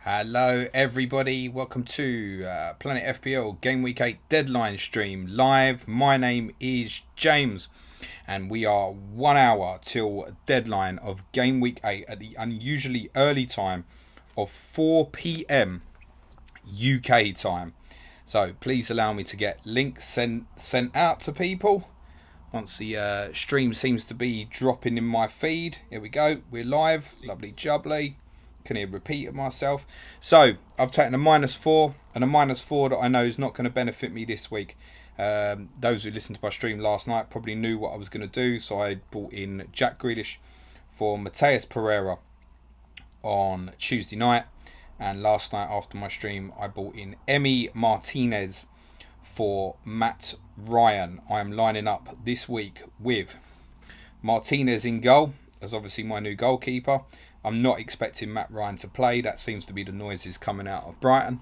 Hello everybody, welcome to Planet FPL Game Week 8 Deadline stream live. My name is James and we are 1 hour till deadline of Game Week 8 at the unusually early time of 4 p.m. UK time. So please allow me to get links sent out to people once the stream seems to be dropping in my feed. Here we go, we're live, lovely jubbly. Can hear repeat of myself. So I've taken a -4 and a -4 that I know is not going to benefit me this week. Those who listened to my stream last night probably knew what I was going to do, so I brought in Jack Grealish for Mateus Pereira on Tuesday night, and last night after my stream I brought in Emi Martinez for Matt Ryan. I am lining up this week with Martinez in goal as obviously my new goalkeeper. I'm not expecting Matt Ryan to play. That seems to be the noises coming out of Brighton.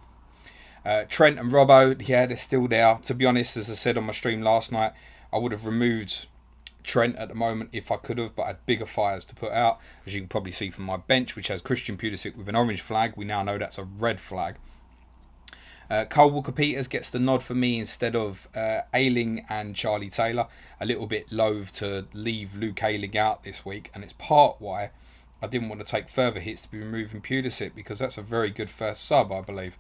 Trent and Robbo, yeah, they're still there. To be honest, as I said on my stream last night, I would have removed Trent at the moment if I could have, but I had bigger fires to put out. As you can probably see from my bench, which has Christian Pulisic with an orange flag. We now know that's a red flag. Cole Walker-Peters gets the nod for me instead of Ayling and Charlie Taylor. A little bit loath to leave Luke Ayling out this week, and it's part why I didn't want to take further hits to be removing Pulisic, because that's a very good first sub, I believe.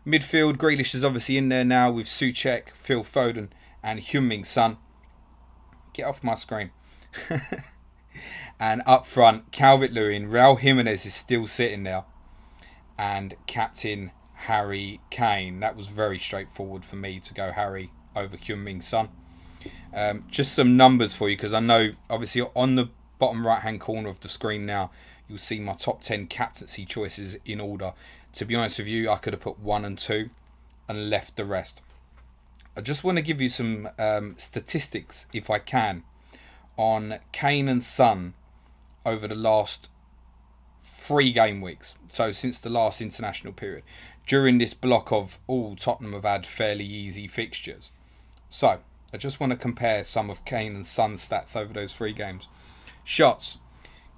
Midfield, Grealish is obviously in there now with Souček, Phil Foden and Heung-min Son. Get off my screen. And up front, Calvert-Lewin, Raul Jimenez is still sitting there. And captain Harry Kane. That was very straightforward for me to go Harry over Heung-min Son. Just some numbers for you, because I know obviously on the bottom right hand corner of the screen now you'll see my top 10 captaincy choices in order. To be honest with you, I could have put 1 and 2 and left the rest. I just want to give you some statistics, if I can, on Kane and Son over the last 3 game weeks, so since the last international period, during this block of all Tottenham have had fairly easy fixtures. So I just want to compare some of Kane and Son's stats over those 3 games. Shots,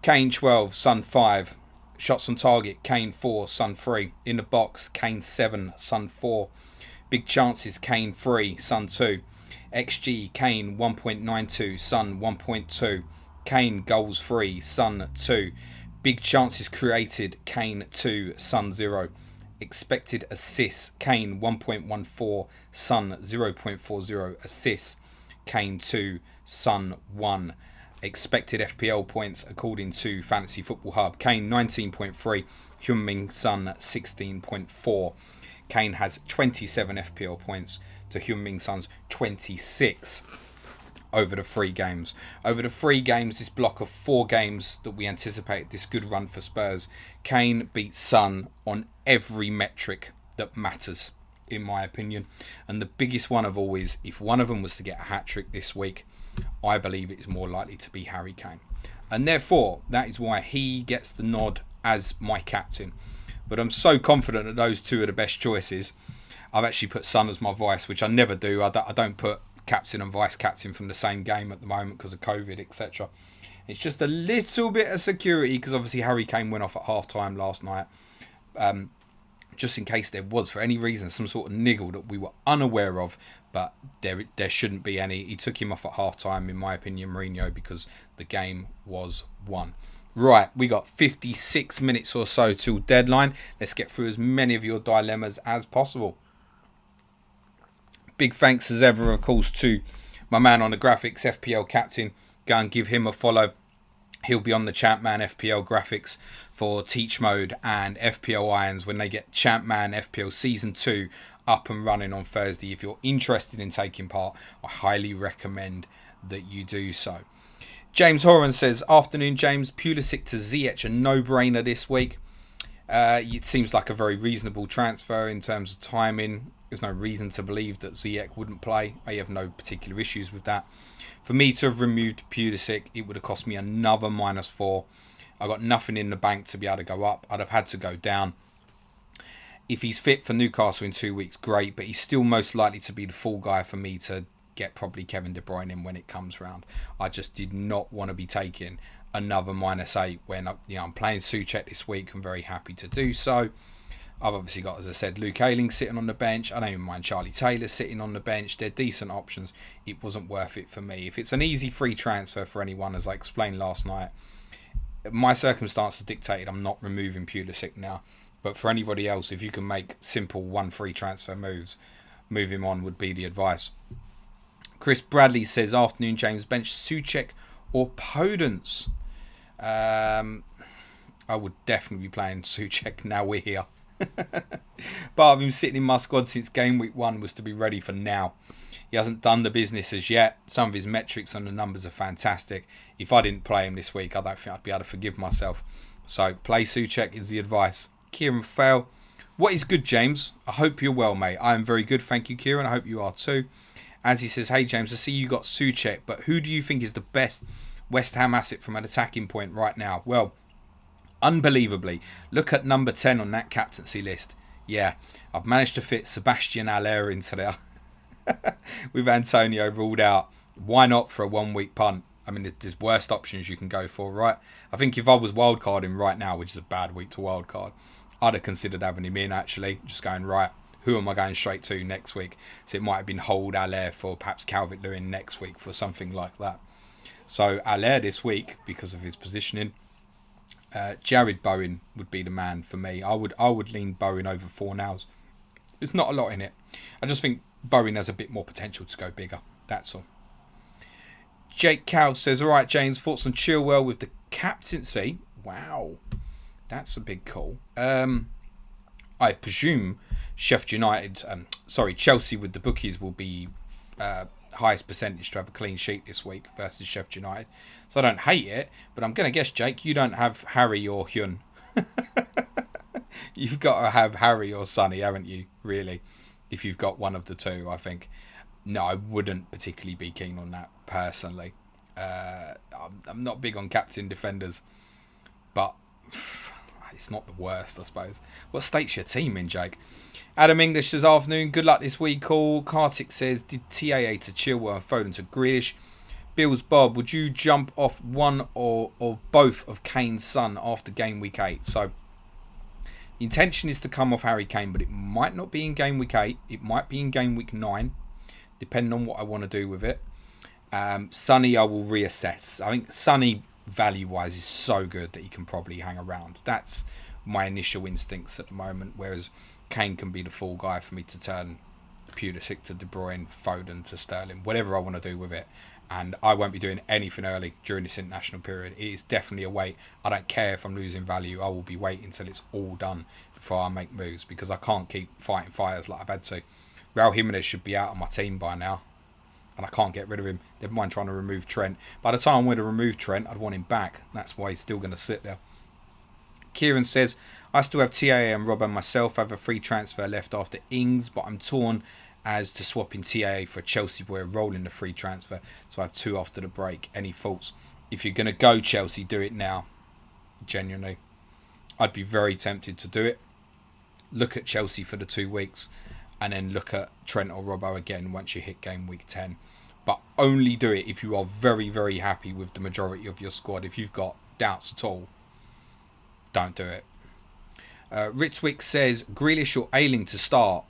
Kane 12, Son 5. Shots on target, Kane 4, Son 3. In the box, Kane 7, Son 4. Big chances, Kane 3, Son 2. XG, Kane 1.92, Son 1.2. Kane goals 3, Son 2. Big chances created, Kane 2, Son 0. Expected assists, Kane 1.14, Son 0.40. Assists, Kane 2, Son 1. Expected FPL points according to Fantasy Football Hub, Kane 19.3, Heung-min Son 16.4. Kane has 27 FPL points to Heung-min Son's 26 over the 3 games. Over the 3 games, this block of 4 games that we anticipate this good run for Spurs, Kane beats Son on every metric that matters, in my opinion. And the biggest one of all is, if one of them was to get a hat-trick this week, I believe it is more likely to be Harry Kane. And therefore, that is why he gets the nod as my captain. But I'm so confident that those 2 are the best choices. I've actually put Son as my vice, which I never do. I don't put captain and vice captain from the same game at the moment because of COVID, etc. It's just a little bit of security, because obviously Harry Kane went off at half-time last night. Just in case there was, for any reason, some sort of niggle that we were unaware of, but there shouldn't be any. He took him off at half-time, in my opinion, Mourinho, because the game was won. Right, we got 56 minutes or so till deadline. Let's get through as many of your dilemmas as possible. Big thanks as ever, of course, to my man on the graphics, FPL Captain. Go and give him a follow. He'll be on the Champman FPL graphics for Teach Mode and FPL Irons when they get Champman FPL Season 2 up and running on Thursday. If you're interested in taking part, I highly recommend that you do so. James Horan says, afternoon James, Pulisic to Ziyech, a no-brainer this week. It seems like a very reasonable transfer in terms of timing. There's no reason to believe that Ziyech wouldn't play. I have no particular issues with that. For me to have removed Pulisic, it would have cost me another -4. I got nothing in the bank to be able to go up. I'd have had to go down. If he's fit for Newcastle in 2 weeks, great. But he's still most likely to be the full guy for me to get probably Kevin De Bruyne in when it comes round. I just did not want to be taking another -8 when I'm playing Souček this week. I'm very happy to do so. I've obviously got, as I said, Luke Ayling sitting on the bench. I don't even mind Charlie Taylor sitting on the bench. They're decent options. It wasn't worth it for me. If it's an easy free transfer for anyone, as I explained last night, my circumstances dictated I'm not removing Pulisic now. But for anybody else, if you can make simple 1 free transfer moves, move him on would be the advice. Chris Bradley says, afternoon James, bench Souček or Podence? I would definitely be playing Souček now we're here. But I've been sitting in my squad since game week 1 was to be ready for now. He hasn't done the business as yet. Some of his metrics and the numbers are fantastic. If I didn't play him this week, I don't think I'd be able to forgive myself. So play Souček is the advice. Kieran Fail, what is good, James? I hope you're well, mate. I am very good, thank you, Kieran. I hope you are too. As he says, hey James, I see you got Souček, but who do you think is the best West Ham asset from an attacking point right now? Well, unbelievably, look at number 10 on that captaincy list. Yeah, I've managed to fit Sebastian Haller into there. With Antonio ruled out. Why not for a 1 week punt? I mean, there's worst options you can go for, right? I think if I was wildcarding right now, which is a bad week to wildcard, I'd have considered having him in, actually. Just going, right, who am I going straight to next week? So it might have been hold Haller for perhaps Calvert-Lewin next week for something like that. So Haller this week, because of his positioning, Jared Bowen would be the man for me. I would lean Bowen over Fornals. There's not a lot in it. I just think Bowen has a bit more potential to go bigger. That's all. Jake Cow says, alright James, thoughts on Chilwell with the captaincy? Wow. That's a big call. I presume Chelsea with the bookies will be highest percentage to have a clean sheet this week versus Sheffield United. So I don't hate it, but I'm going to guess, Jake, you don't have Harry or Hyun. You've got to have Harry or Sonny, haven't you, really? If you've got one of the two, I think. No, I wouldn't particularly be keen on that, personally. I'm not big on captain defenders, but it's not the worst, I suppose. What state's your team in, Jake? Adam English this afternoon, good luck this week all. Kartik says, did TAA to Chilwell and Foden to Grealish? Bills Bob, would you jump off one or both of Kane's son after game week 8? So, the intention is to come off Harry Kane, but it might not be in game week 8. It might be in game week 9, depending on what I want to do with it. Sonny, I will reassess. I think Sonny, value-wise, is so good that he can probably hang around. That's my initial instincts at the moment, whereas Kane can be the full guy for me to turn Pulisic to De Bruyne, Foden to Sterling, whatever I want to do with it. And I won't be doing anything early during this international period. It is definitely a wait. I don't care if I'm losing value. I will be waiting until it's all done before I make moves, because I can't keep fighting fires like I've had to. Raul Jimenez should be out of my team by now, and I can't get rid of him. Never mind trying to remove Trent. By the time I'm going to remove Trent, I'd want him back. That's why he's still going to sit there. Kieran says, I still have TAA and Rob and myself. I have a free transfer left after Ings, but I'm torn as to swapping TAA for Chelsea boy rolling the free transfer. So I have 2 after the break. Any thoughts? If you're going to go Chelsea, do it now. Genuinely. I'd be very tempted to do it. Look at Chelsea for the 2 weeks, and then look at Trent or Robbo again once you hit game week 10. But only do it if you are very, very happy with the majority of your squad. If you've got doubts at all, don't do it. Ritzwick says, Grealish or Ayling to start?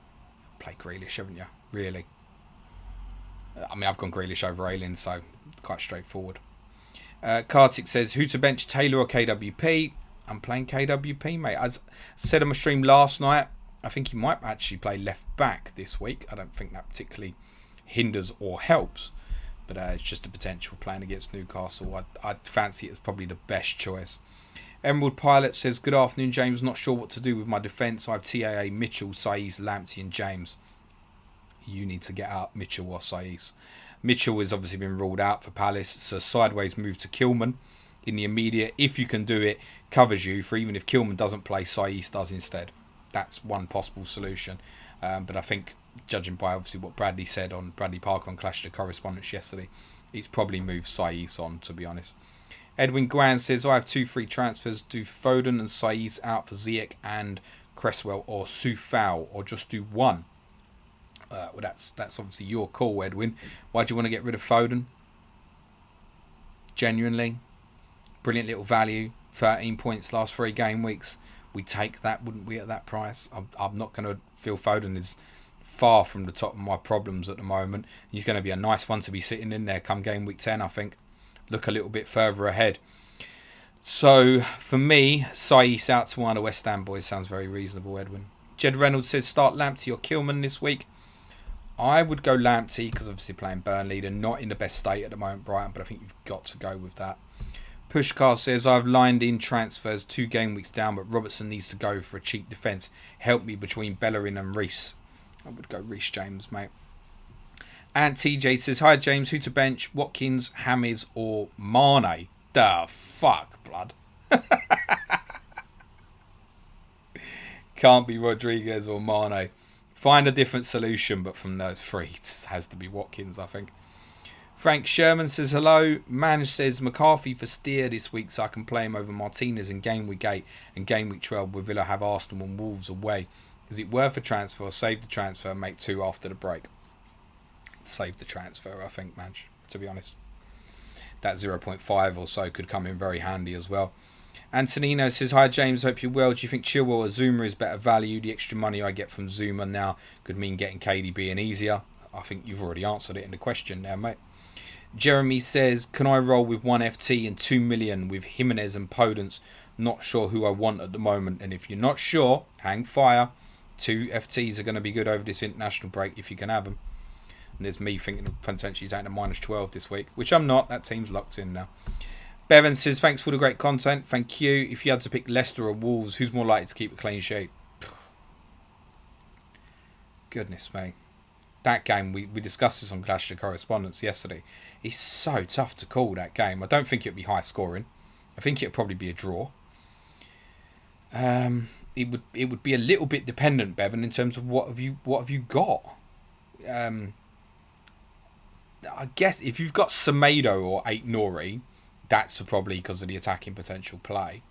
Play Grealish, haven't you? Really? I mean, I've gone Grealish over Ayling, so quite straightforward. Kartik says, who to bench, Taylor or KWP? I'm playing KWP, mate. As I said on my stream last night, I think he might actually play left back this week. I don't think that particularly hinders or helps, but it's just a potential playing against Newcastle. I'd fancy it as probably the best choice. Emerald Pilot says, good afternoon, James. Not sure what to do with my defence. I have TAA, Mitchell, Saiz, Lamptey and James. You need to get out Mitchell or Saiz. Mitchell has obviously been ruled out for Palace, so sideways move to Kilman in the immediate. If you can do it, covers you for even if Kilman doesn't play, Saiz does instead. That's one possible solution. But I think, judging by obviously what Bradley said on Bradley Parker on Clash of the Correspondents yesterday, it's probably moved Saiz on, to be honest. Edwin Guan says, I have 2 free transfers. Do Foden and Saiz out for Ziyech and Cresswell, or Soufal, or just do one? Well, that's obviously your call, Edwin. Why do you want to get rid of Foden? Genuinely. Brilliant little value. 13 points last 3 game weeks. we take that, wouldn't we, at that price? I'm not going to... Phil Foden is far from the top of my problems at the moment. He's going to be a nice one to be sitting in there come game week 10, I think. Look a little bit further ahead. So, for me, Saiss out to one of the West Ham boys sounds very reasonable, Edwin. Jed Reynolds says start Lamptey or Kilman this week. I would go Lamptey because obviously playing Burnley. They're not in the best state at the moment, Brighton, but I think you've got to go with that. Pushcar says, I've lined in transfers 2 game weeks down, but Robertson needs to go for a cheap defence. Help me between Bellerin and Reece. I would go Reece James, mate. And TJ says, hi James, who to bench? Watkins, Hammies or Mane? The fuck, blood. Can't be Rodriguez or Mane. Find a different solution, but from those 3, it has to be Watkins, I think. Frank Sherman says hello. Man says McCarthy for steer this week so I can play him over Martinez in game week 8 and game week 12 with Villa have Arsenal and Wolves away. Is it worth a transfer or save the transfer and make 2 after the break? Save the transfer, I think, man, to be honest. That 0.5 or so could come in very handy as well. Antonino says, hi James, hope you're well. Do you think Chilwell or Zuma is better value? The extra money I get from Zuma now could mean getting KDB in easier. I think you've already answered it in the question now, mate. Jeremy says, can I roll with 1 FT and 2 million with Jimenez and Podence? Not sure who I want at the moment. And if you're not sure, hang fire. 2 FTs are going to be good over this international break if you can have them. And there's me thinking of potentially taking a -12 this week, which I'm not. That team's locked in now. Bevan says, thanks for the great content. Thank you. If you had to pick Leicester or Wolves, who's more likely to keep a clean sheet? Goodness me. That game, we discussed this on Clash of Correspondence yesterday. It's so tough to call that game. I don't think it'd be high scoring. I think it'd probably be a draw. It would be a little bit dependent, Bevan, in terms of what have you got. I guess if you've got Semedo or Aït-Nouri, that's probably because of the attacking potential play.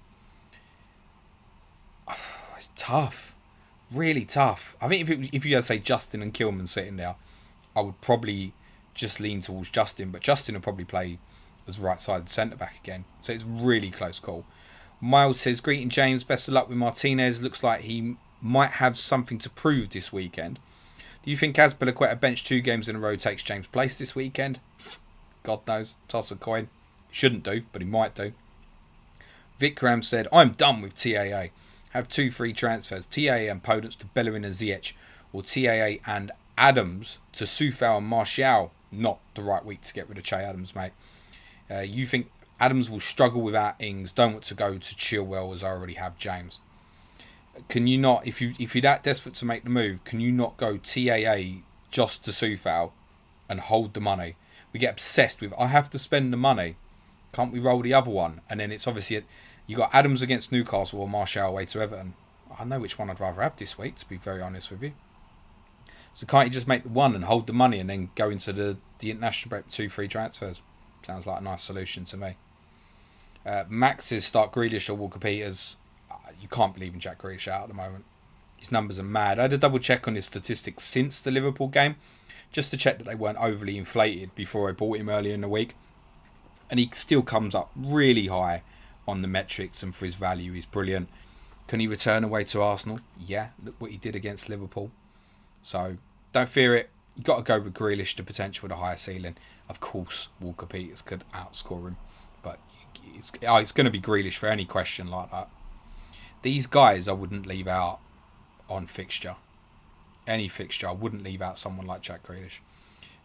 It's tough. Really tough. I think if you had, say, Justin and Kilman sitting there, I would probably just lean towards Justin, but Justin will probably play as right-sided centre-back again. So it's really close call. Miles says, greeting James, best of luck with Martinez. Looks like he might have something to prove this weekend. Do you think Azpilicueta bench 2 games in a row takes James' place this weekend? God knows. Toss a coin. Shouldn't do, but he might do. Vikram said, I'm done with TAA. Have 2 free transfers. TAA and Podence to Bellerin and Ziyech. Or TAA and Adams to Soufal and Martial. Not the right week to get rid of Che Adams, mate. You think Adams will struggle without Ings. Don't want to go to Chilwell as I already have James. Can you not, if you're that desperate to make the move, can you not go TAA just to Soufal and hold the money? We get obsessed with, I have to spend the money. Can't we roll the other one? And then it's obviously, you got Adams against Newcastle or Martial away to Everton. I know which one I'd rather have this week, to be very honest with you. So can't you just make the one and hold the money and then go into the international break with 2 free transfers? Sounds like a nice solution to me. Max says start Grealish or Walker Peters. You can't believe in Jack Grealish out at the moment. His numbers are mad. I had a double check on his statistics since the Liverpool game, just to check that they weren't overly inflated before I bought him earlier in the week. And he still comes up really high on the metrics, and for his value, he's brilliant. Can he return away to Arsenal? Yeah, look what he did against Liverpool. So, don't fear it. You've got to go with Grealish, the potential with a higher ceiling. Of course, Walker Peters could outscore him. But it's going to be Grealish for any question like that. These guys I wouldn't leave out on fixture. Any fixture, I wouldn't leave out someone like Jack Grealish.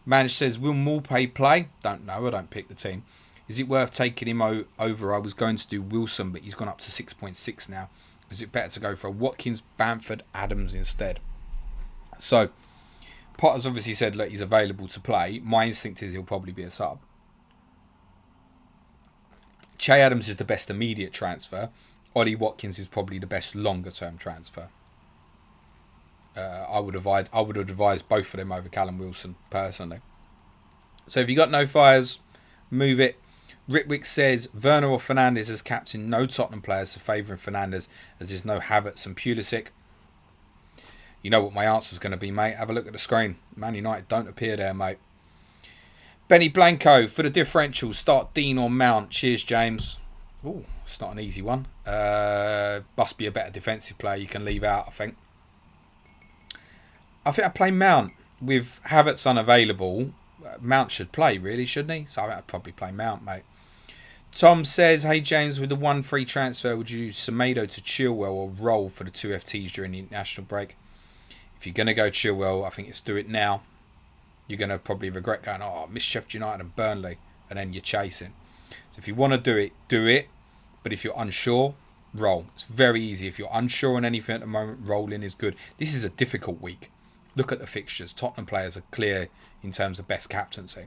Manage says, will Maupay play? Don't know, I don't pick the team. Is it worth taking him over? I was going to do Wilson, but he's gone up to 6.6 now. Is it better to go for Watkins, Bamford, Adams instead? So, Potter's obviously said, look, he's available to play. My instinct is he'll probably be a sub. Che Adams is the best immediate transfer. Ollie Watkins is probably the best longer-term transfer. I would advise both of them over Callum Wilson, personally. So if you got no fires, move it. Ritwick says, Werner or Fernandes as captain, no Tottenham players, so favouring Fernandes as there's no Havertz and Pulisic. You know what my answer's going to be, mate. Have a look at the screen. Man United don't appear there, mate. Benny Blanco, for the differential, start Dean or Mount. Cheers, James. Ooh, It's not an easy one. Must be a better defensive player you can leave out, I think. I think I play Mount. With Havertz unavailable, Mount should play, really, shouldn't he? So I'd probably play Mount, mate. Tom says, hey James, with the 1 free transfer, would you use Semedo to Chilwell or Roll for the 2 FTs during the international break? If you're going to go Chilwell, I think it's do it now. You're going to probably regret going, oh, I missed Sheffield United and Burnley, and then you're chasing. So if you want to do it, do it. But if you're unsure, Roll. It's very easy. If you're unsure on anything at the moment, rolling is good. This is a difficult week. Look at the fixtures. Tottenham players are clear in terms of best captaincy.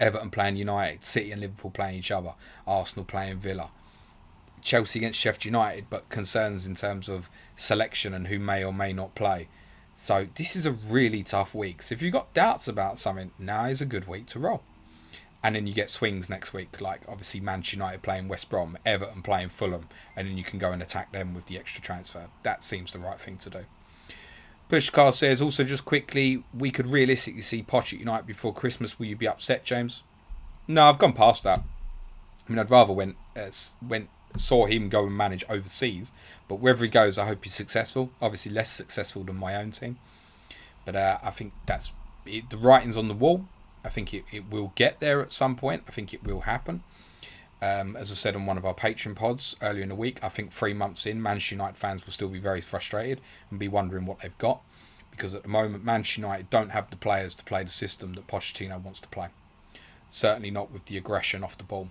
Everton playing United, City and Liverpool playing each other, Arsenal playing Villa, Chelsea against Sheffield United, but concerns in terms of selection and who may or may not play. So this is a really tough week. So if you've got doubts about something, now is a good week to roll. And then you get swings next week, like obviously Manchester United playing West Brom, Everton playing Fulham, and then you can go and attack them with the extra transfer. That seems the right thing to do. Pushcar says, also just quickly, we could realistically see Poch at United before Christmas. Will you be upset, James? No, I've gone past that. I mean, I'd rather saw him go and manage overseas. But wherever he goes, I hope he's successful. Obviously less successful than my own team. But I think that's it, the writing's on the wall. I think it will get there at some point. I think it will happen. As I said on one of our Patreon pods earlier in the week, I think 3 months in, Manchester United fans will still be very frustrated and be wondering what they've got. Because at the moment, Manchester United don't have the players to play the system that Pochettino wants to play. Certainly not with the aggression off the ball.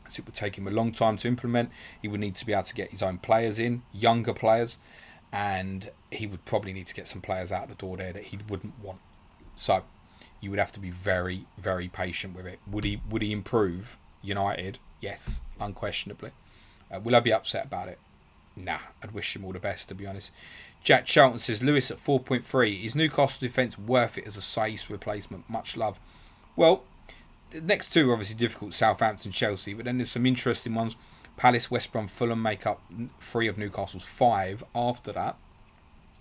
So it would take him a long time to implement. He would need to be able to get his own players in, younger players. And he would probably need to get some players out the door there that he wouldn't want. So you would have to be very, very patient with it. Would he improve United? Yes, unquestionably. Will I be upset about it? Nah, I'd wish him all the best, to be honest. Jack Charlton says, Lewis at 4.3. Is Newcastle defence worth it as a Saiss replacement? Much love. Well, the next two are obviously difficult, Southampton, Chelsea, but then there's some interesting ones. Palace, West Brom, Fulham make up 3 of Newcastle's 5 after that.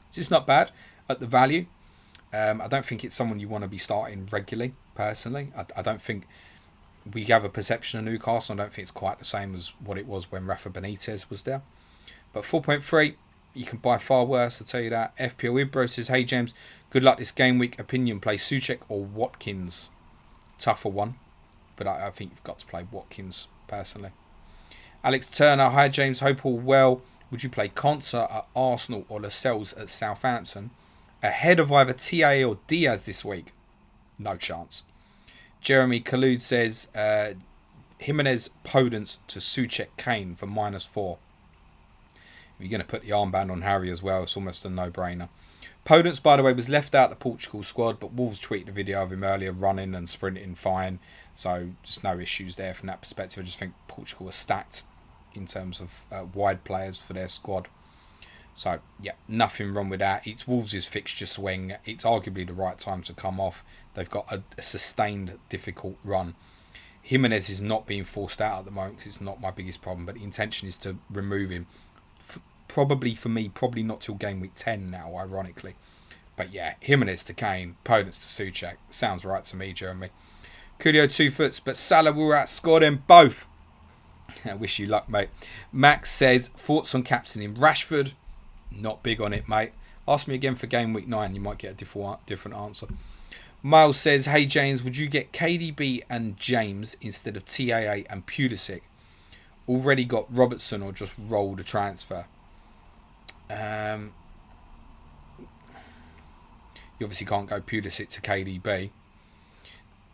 It's just not bad at the value. I don't think it's someone you want to be starting regularly, personally. I don't think we have a perception of Newcastle. I don't think it's quite the same as what it was when Rafa Benitez was there. But 4.3, you can buy far worse, I'll tell you that. FPL Ibro says, hey James, good luck this game week. Opinion, play Souček or Watkins? Tougher one, but I think you've got to play Watkins, personally. Alex Turner, hi James, hope all well. Would you play Konsa at Arsenal or Lascelles at Southampton ahead of either TA or Diaz this week? No chance. Jeremy Khalud says Jimenez Podence to Souček Kane for -4. If you're going to put the armband on Harry as well, it's almost a no-brainer. Podence, by the way, was left out of the Portugal squad, but Wolves tweeted a video of him earlier running and sprinting fine. So just no issues there from that perspective. I just think Portugal was stacked in terms of wide players for their squad. So, yeah, nothing wrong with that. It's Wolves' fixture swing. It's arguably the right time to come off. They've got a sustained, difficult run. Jimenez is not being forced out at the moment because it's not my biggest problem, but the intention is to remove him. Probably for me, probably not till game week 10 now, ironically. But yeah, Jimenez to Kane, Podence to Souček. Sounds right to me, Jeremy. Coolio 2 foots, but Salah will outscore them both. I wish you luck, mate. Max says, thoughts on captaining Rashford? Not big on it, mate. Ask me again for game week 9. You might get a different answer. Miles says, hey James, would you get KDB and James instead of TAA and Pulisic? Already got Robertson or just rolled a transfer? You obviously can't go Pulisic to KDB.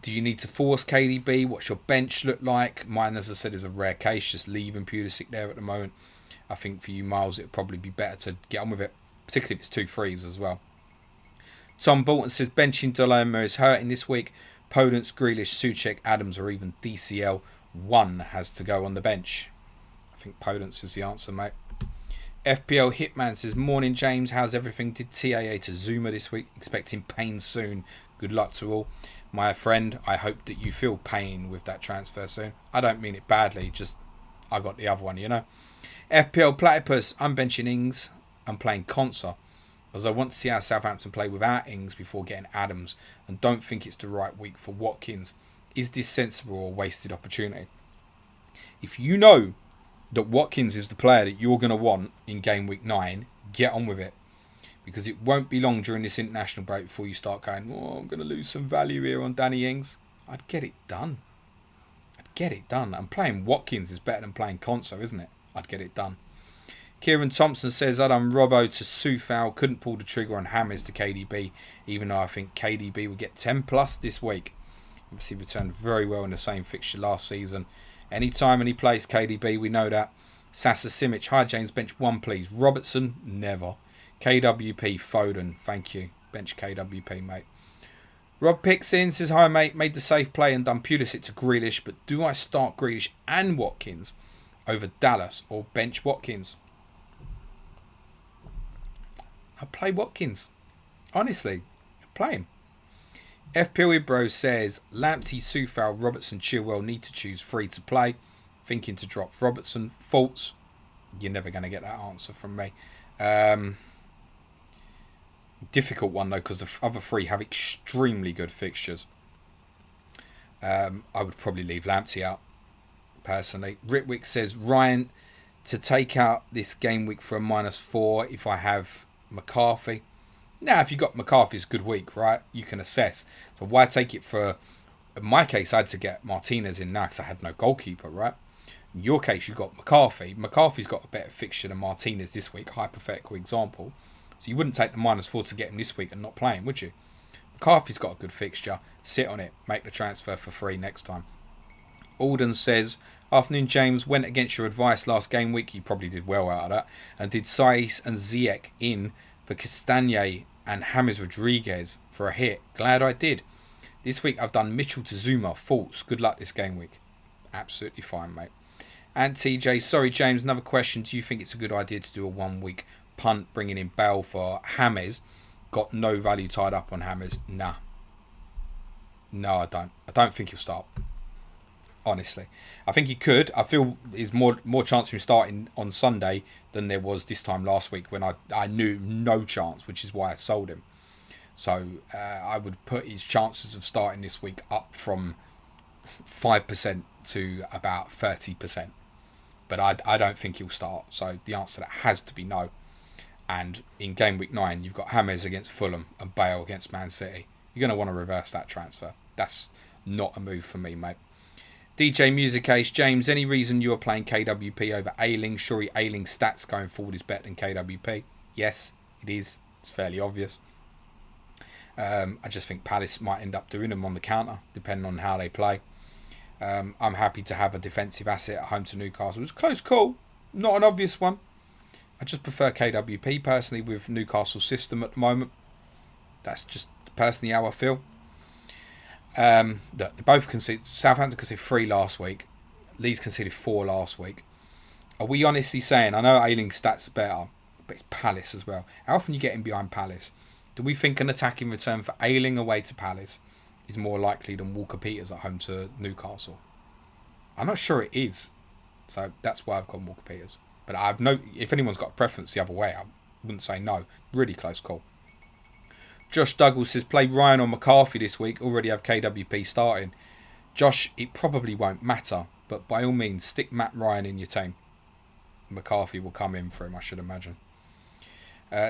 Do you need to force KDB? What's your bench look like? Mine, as I said, is a rare case. Just leaving Pulisic there at the moment. I think for you, Miles, it would probably be better to get on with it. Particularly if it's 2 threes as well. Tom Bolton says, benching Dolomir is hurting this week. Podence, Grealish, Souček, Adams, or even DCL. One has to go on the bench. I think Podence is the answer, mate. FPL Hitman says, morning James, how's everything? Did TAA to Zuma this week? Expecting pain soon. Good luck to all. My friend, I hope that you feel pain with that transfer soon. I don't mean it badly, just I got the other one, you know. FPL Platypus, I'm benching Ings. I'm playing Konsa, as I want to see how Southampton play without Ings before getting Adams, and don't think it's the right week for Watkins. Is this sensible or wasted opportunity? If you know that Watkins is the player that you're going to want in game week 9, get on with it. Because it won't be long during this international break before you start going, oh, I'm going to lose some value here on Danny Ings. I'd get it done. And playing Watkins is better than playing Conso, isn't it? I'd get it done. Kieran Thompson says, I done Robbo to Soufal, couldn't pull the trigger on Hammers to KDB, even though I think KDB will get 10 plus this week. Obviously returned very well in the same fixture last season. Anytime, any place, KDB, we know that. Sasa Simic, hi James, bench 1 please. Robertson, never. KWP, Foden, thank you. Bench KWP, mate. Rob Pixin says, hi mate, made the safe play and done Pulisic to Grealish, but do I start Grealish and Watkins over Dallas or bench Watkins? I play Watkins. Honestly, play him. FPL Ibro says, Lamptey, Soufal, Robertson, Chilwell need to choose 3 to play. Thinking to drop Robertson. Thoughts? You're never going to get that answer from me. Difficult one though, because the other 3 have extremely good fixtures. I would probably leave Lamptey out, personally. Ritwick says, Ryan, to take out this game week for a -4 if I have McCarthy. Now, if you got McCarthy's good week, right, you can assess. So why take it for... In my case, I had to get Martinez in now because I had no goalkeeper, right? In your case, you got McCarthy. McCarthy's got a better fixture than Martinez this week, hypothetical example. So you wouldn't take the -4 to get him this week and not play him, would you? McCarthy's got a good fixture. Sit on it. Make the transfer for free next time. Alden says, afternoon James, went against your advice last game week. You probably did well out of that. And did Saiz and Ziyech in for Castagne and James Rodriguez for a hit. Glad I did. This week I've done Mitchell to Zuma. Thoughts? Good luck this game week. Absolutely fine, mate. And TJ, sorry James, another question. Do you think it's a good idea to do a 1 week punt bringing in Bale for James? Got no value tied up on James. Nah. No, I don't. I don't think he'll start. Honestly. I think he could. I feel there's more chance of him starting on Sunday than there was this time last week when I knew no chance, which is why I sold him. So I would put his chances of starting this week up from 5% to about 30%. But I don't think he'll start. So the answer to that has to be no. And in game week 9, you've got James against Fulham and Bale against Man City. You're going to want to reverse that transfer. That's not a move for me, mate. DJ Music Ace, James, any reason you are playing KWP over Ayling? Surely Ayling's stats going forward is better than KWP. Yes, it is. It's fairly obvious. I just think Palace might end up doing them on the counter, depending on how they play. I'm happy to have a defensive asset at home to Newcastle. It was a close call, not an obvious one. I just prefer KWP personally with Newcastle's system at the moment. That's just personally how I feel. They both conceded. Southampton conceded 3 last week. Leeds conceded 4 last week. Are we honestly saying, I know Ayling's stats are better, but it's Palace as well. How often are you getting behind Palace? Do we think an attacking return for Ayling away to Palace is more likely than Walker-Peters at home to Newcastle? I'm not sure it is. So that's why I've gone Walker-Peters. But I've no. If anyone's got a preference the other way, I wouldn't say no. Really close call. Josh Douglas says, play Ryan or McCarthy this week. Already have KWP starting. Josh, it probably won't matter. But by all means, stick Matt Ryan in your team. McCarthy will come in for him, I should imagine.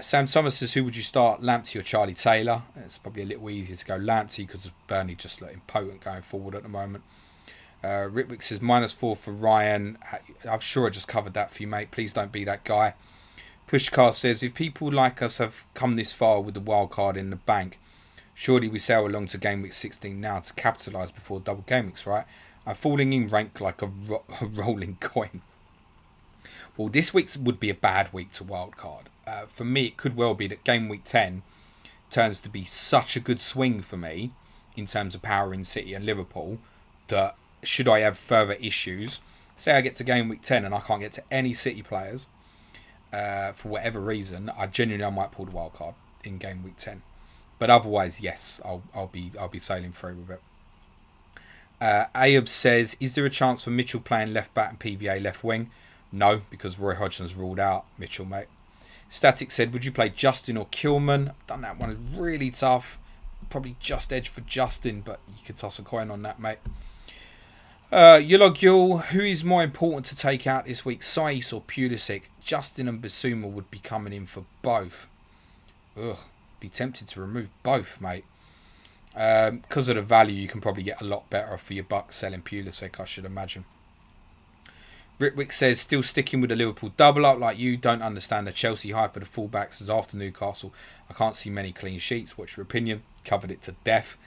Sam Thomas says, who would you start? Lamptey or Charlie Taylor? It's probably a little easier to go Lamptey because Burnley just look impotent going forward at the moment. Ritwick says, -4 for Ryan. I'm sure I just covered that for you, mate. Please don't be that guy. Pushcast says, if people like us have come this far with the wild card in the bank, surely we sail along to game week 16 now to capitalise before double game weeks, right? I'm falling in rank like a rolling coin. Well, this week would be a bad week to wild card. For me, it could well be that game week 10 turns to be such a good swing for me in terms of power in City and Liverpool that should I have further issues, say I get to game week 10 and I can't get to any City players for whatever reason, I might pull the wild card in game week 10. But otherwise, yes, I'll be sailing through with it. Ayub says, is there a chance for Mitchell playing left back and PVA left wing? No, because Roy Hodgson's ruled out Mitchell, mate. Static said, would you play Justin or Kilman? I've done that one. It's really tough. Probably just edge for Justin, but you could toss a coin on that, mate. Yulogul, who is more important to take out this week, Saiss or Pulisic? Justin and Basuma would be coming in for both. Ugh, be tempted to remove both, mate. Because of the value, you can probably get a lot better for your buck selling Pulisic, I should imagine. Ritwick says, still sticking with the Liverpool double up like you. Don't understand the Chelsea hype of the fullbacks as after Newcastle. I can't see many clean sheets. What's your opinion? Covered it to death.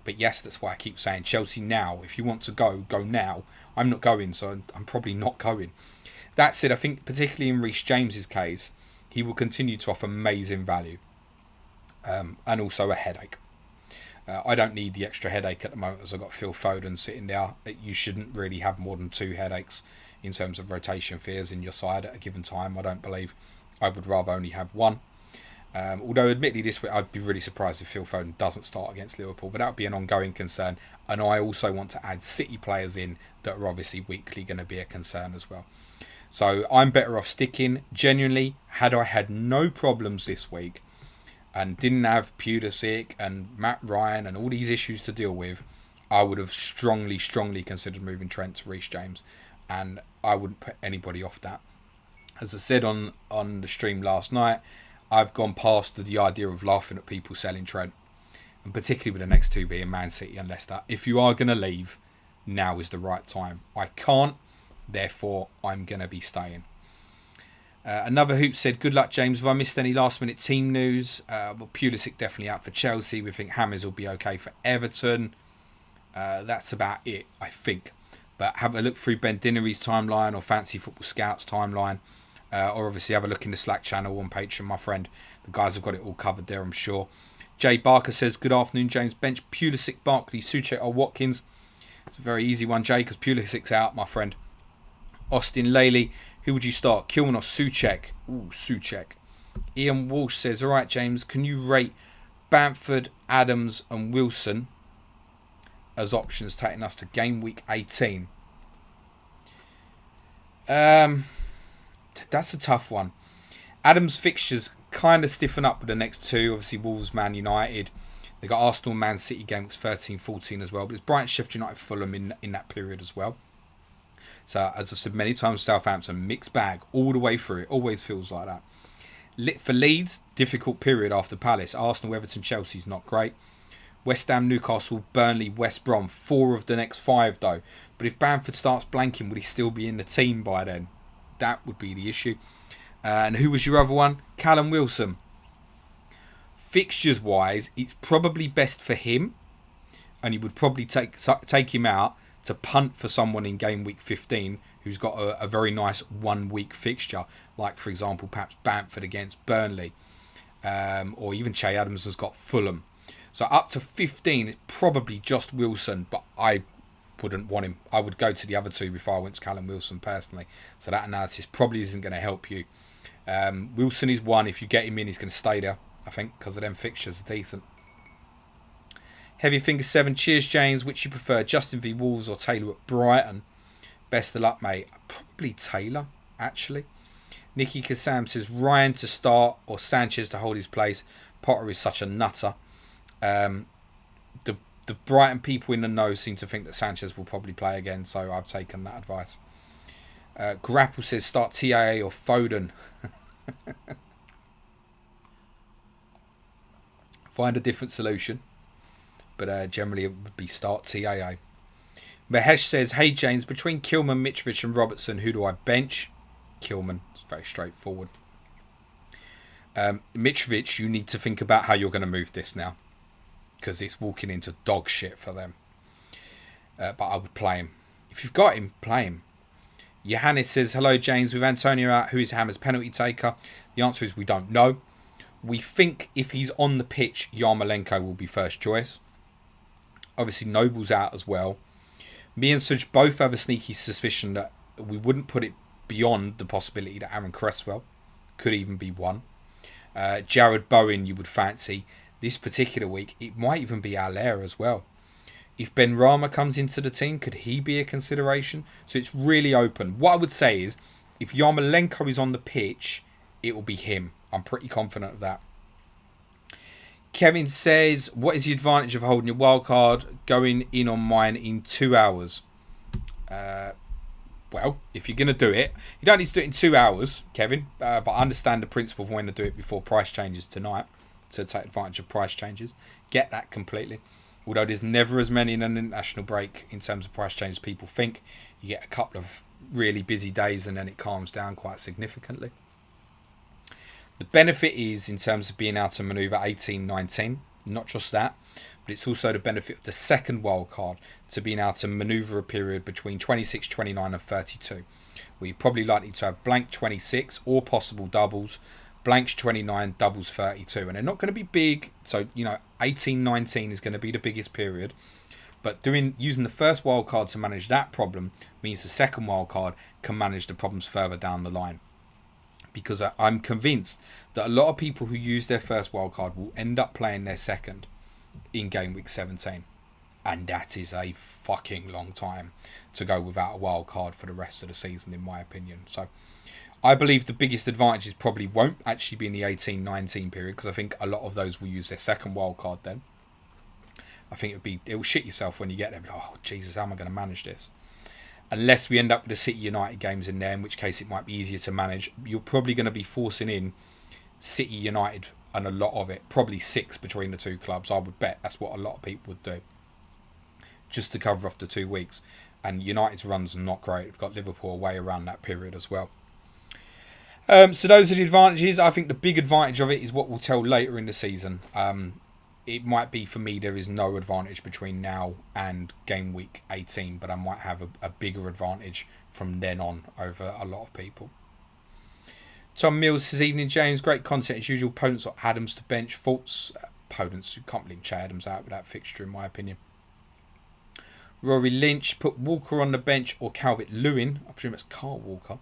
But yes, that's why I keep saying Chelsea now. If you want to go, go now. I'm not going, so I'm probably not going. That said, I think particularly in Reece James's case, he will continue to offer amazing value. And also a headache. I don't need the extra headache at the moment as I've got Phil Foden sitting there. You shouldn't really have more than 2 headaches in terms of rotation fears in your side at a given time. I don't believe. I would rather only have 1. Although admittedly this week I'd be really surprised if Phil Foden doesn't start against Liverpool, but that would be an ongoing concern. And I also want to add City players in that are obviously weekly going to be a concern as well. So I'm better off sticking. Genuinely, had I had no problems this week and didn't have Pulisic and Matt Ryan and all these issues to deal with, I would have strongly considered moving Trent to Reece James, and I wouldn't put anybody off that. As I said on the stream last night, I've gone past the idea of laughing at people selling Trent, and particularly with the next 2 being Man City and Leicester. If you are going to leave, now is the right time. I can't, therefore I'm going to be staying. Another hoop said, good luck, James. Have I missed any last minute team news? Well, Pulisic definitely out for Chelsea. We think Hammers will be okay for Everton. That's about it, I think. But have a look through Ben Dinnery's timeline or Fancy Football Scouts timeline. Or obviously have a look in the Slack channel on Patreon, my friend. The guys have got it all covered there, I'm sure. Jay Barker says, good afternoon, James. Bench Pulisic, Barkley, Souček or Watkins? It's a very easy one, Jay, because Pulisic's out, my friend. Austin Laley, who would you start? Kilman or Souček? Ooh, Souček. Ian Walsh says, all right, James, can you rate Bamford, Adams and Wilson as options taking us to game week 18? That's a tough one. Adams' fixtures kind of stiffen up with the next 2. Obviously, Wolves, Man United. They got Arsenal, Man City game, it's 13-14 as well. But it's Brighton, Sheffield United, Fulham in that period as well. So, as I've said many times, Southampton, mixed bag all the way through. It always feels like that. For Leeds, difficult period after Palace. Arsenal, Everton, Chelsea's not great. West Ham, Newcastle, Burnley, West Brom. 4 of the next 5, though. But if Bamford starts blanking, would he still be in the team by then? That would be the issue. And who was your other one? Callum Wilson. Fixtures wise, it's probably best for him, and he would probably take him out to punt for someone in game week 15 who's got a very nice 1 week fixture, like for example perhaps Bamford against Burnley, or even Che Adams has got Fulham. So up to 15 it's probably just Wilson, but I wouldn't want him. I would go to the other 2 before I went to Callum Wilson personally. So that analysis probably isn't going to help you. Wilson is 1. If you get him in, he's going to stay there, I think, because of them fixtures are decent. Heavy Finger 7. Cheers, James. Which you prefer, Justin v Wolves or Taylor at Brighton? Best of luck, mate. Probably Taylor, actually. Nicky Kassam says Ryan to start or Sanchez to hold his place. Potter is such a nutter. The Brighton people in the know seem to think that Sanchez will probably play again, so I've taken that advice. Grapple says start TIA or Foden. Find a different solution, but generally it would be start TIA. Mahesh says, hey James, between Kilman, Mitrovic and Robertson, who do I bench? Kilman. It's very straightforward. Mitrovic, you need to think about how you're going to move this now, because it's walking into dog shit for them. But I would play him. If you've got him, play him. Johannes says, hello James, with Antonio out, who is Hammer's penalty taker? The answer is we don't know. We think if he's on the pitch, Yarmolenko will be first choice. Obviously Noble's out as well. Me and Suj both have a sneaky suspicion that we wouldn't put it beyond the possibility that Aaron Cresswell could even be one. Jared Bowen you would fancy. This particular week, it might even be Allaire as well. If Ben Rama comes into the team, could he be a consideration? So it's really open. What I would say is, if Yarmolenko is on the pitch, it will be him. I'm pretty confident of that. Kevin says, what is the advantage of holding your wild card? Going in on mine in 2 hours. Well, if you're going to do it, you don't need to do it in 2 hours, Kevin. But I understand the principle of when to do it before price changes tonight to take advantage of price changes. Get that completely. Although there's never as many in an international break in terms of price changes as people think. You get a couple of really busy days and then it calms down quite significantly. The benefit is in terms of being able to manoeuvre 18, 19. Not just that, but it's also the benefit of the second wild card to being able to manoeuvre a period between 26, 29 and 32. Where you're probably likely to have blank 26 or possible doubles, blanks 29, doubles 32. And they're not going to be big. So, 18, 19 is going to be the biggest period. But using the first wild card to manage that problem means the second wild card can manage the problems further down the line. Because I'm convinced that a lot of people who use their first wildcard will end up playing their second in game week 17. And that is a fucking long time to go without a wildcard for the rest of the season, in my opinion. So I believe the biggest advantages probably won't actually be in the 18-19 period, because I think a lot of those will use their second wildcard then. I think it'll shit yourself when you get there. Oh, Jesus, how am I going to manage this? Unless we end up with the City United games in there, in which case it might be easier to manage. You're probably going to be forcing in City United and a lot of it. Probably 6 between the two clubs, I would bet. That's what a lot of people would do. Just to cover off the 2 weeks. And United's runs are not great. We've got Liverpool away around that period as well. So those are the advantages. I think the big advantage of it is what we'll tell later in the season. It might be for me there is no advantage between now and game week 18, but I might have a bigger advantage from then on over a lot of people. Tom Mills says, evening James, great content as usual. Opponents got Adams to bench. Faults. Opponents, you can't leave Che Adams out with that fixture in my opinion. Rory Lynch, put Walker on the bench or Calvert-Lewin. I presume it's Carl Walker.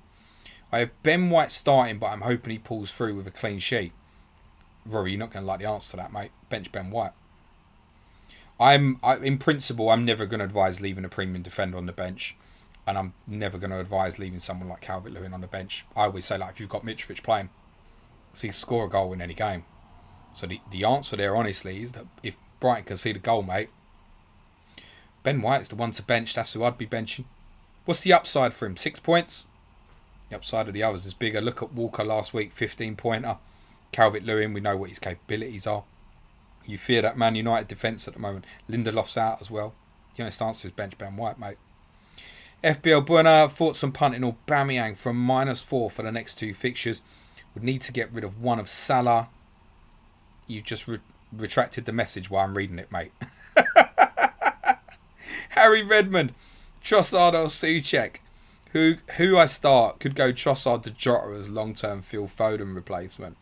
I have Ben White starting, but I'm hoping he pulls through with a clean sheet. Rory, you're not going to like the answer to that, mate. Bench Ben White. In principle, I'm never going to advise leaving a premium defender on the bench. And I'm never going to advise leaving someone like Calvert-Lewin on the bench. I always say, if you've got Mitrovic playing, so you score a goal in any game. So the answer there, honestly, is that if Brighton can see the goal, mate, Ben White's the one to bench. That's who I'd be benching. What's the upside for him? 6 points? The upside of the others is bigger. Look at Walker last week, 15-pointer. Calvert-Lewin, we know what his capabilities are. You fear that Man United defence at the moment. Lindelof's out as well. The honest answer is bench Ben White, mate. FPL Buena, thoughts on punting Aubameyang from -4 for the next 2 fixtures. Would need to get rid of one of Salah. You just retracted the message while I'm reading it, mate. Harry Redmond, Trossard or Souček. Who I start could go Trossard to Jota as long-term Phil Foden replacement.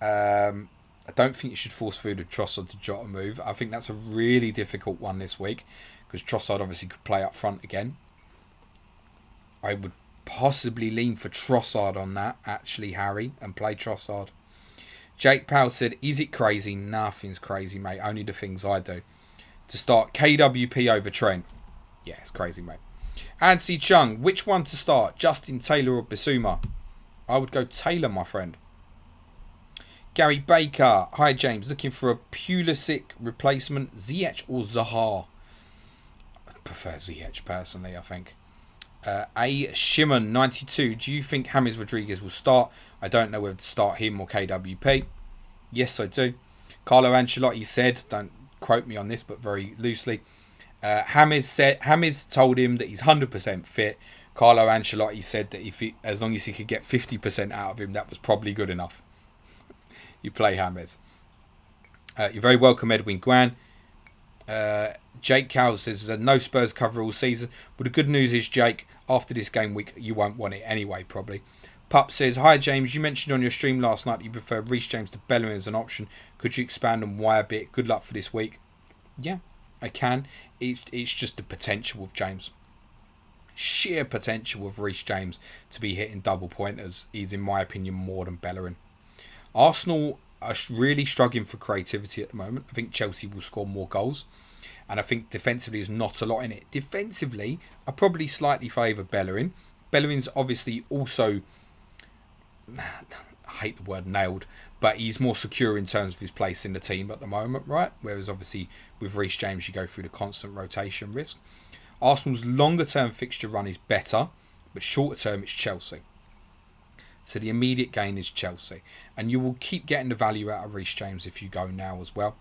I don't think you should force through the Trossard to Jota move. I think that's a really difficult one this week because Trossard obviously could play up front again. I would possibly lean for Trossard on that, actually, Harry, and play Trossard. Jake Powell said, is it crazy? Nothing's crazy, mate. Only the things I do. To start KWP over Trent. Yeah, it's crazy, mate. Ansi Chung, which one to start? Justin Taylor or Bissouma? I would go Taylor, my friend. Gary Baker. Hi, James. Looking for a Pulisic replacement. Ziyech or Zaha? I prefer Ziyech, personally, I think. A. Shimon, 92. Do you think James Rodriguez will start? I don't know whether to start him or KWP. Yes, I do. Carlo Ancelotti said, don't quote me on this, but very loosely, James told him that he's 100% fit. Carlo Ancelotti said that as long as he could get 50% out of him, that was probably good enough. You play James. You're very welcome, Edwin Guan. Jake Cowles says there's no Spurs cover all season. But the good news is, Jake, after this game week, you won't want it anyway, probably. Pup says, hi, James. You mentioned on your stream last night that you prefer Reece James to Bellerin as an option. Could you expand on why a bit? Good luck for this week. Yeah, I can. It's just the potential of James. Sheer potential of Reece James to be hitting double pointers is, in my opinion, more than Bellerin. Arsenal are really struggling for creativity at the moment. I think Chelsea will score more goals. And I think defensively there's not a lot in it. Defensively, I probably slightly favour Bellerin. Bellerin's obviously also, I hate the word nailed, but he's more secure in terms of his place in the team at the moment, right? Whereas obviously with Reece James, you go through the constant rotation risk. Arsenal's longer term fixture run is better, but shorter term it's Chelsea. So the immediate gain is Chelsea. And you will keep getting the value out of Reece James if you go now as well.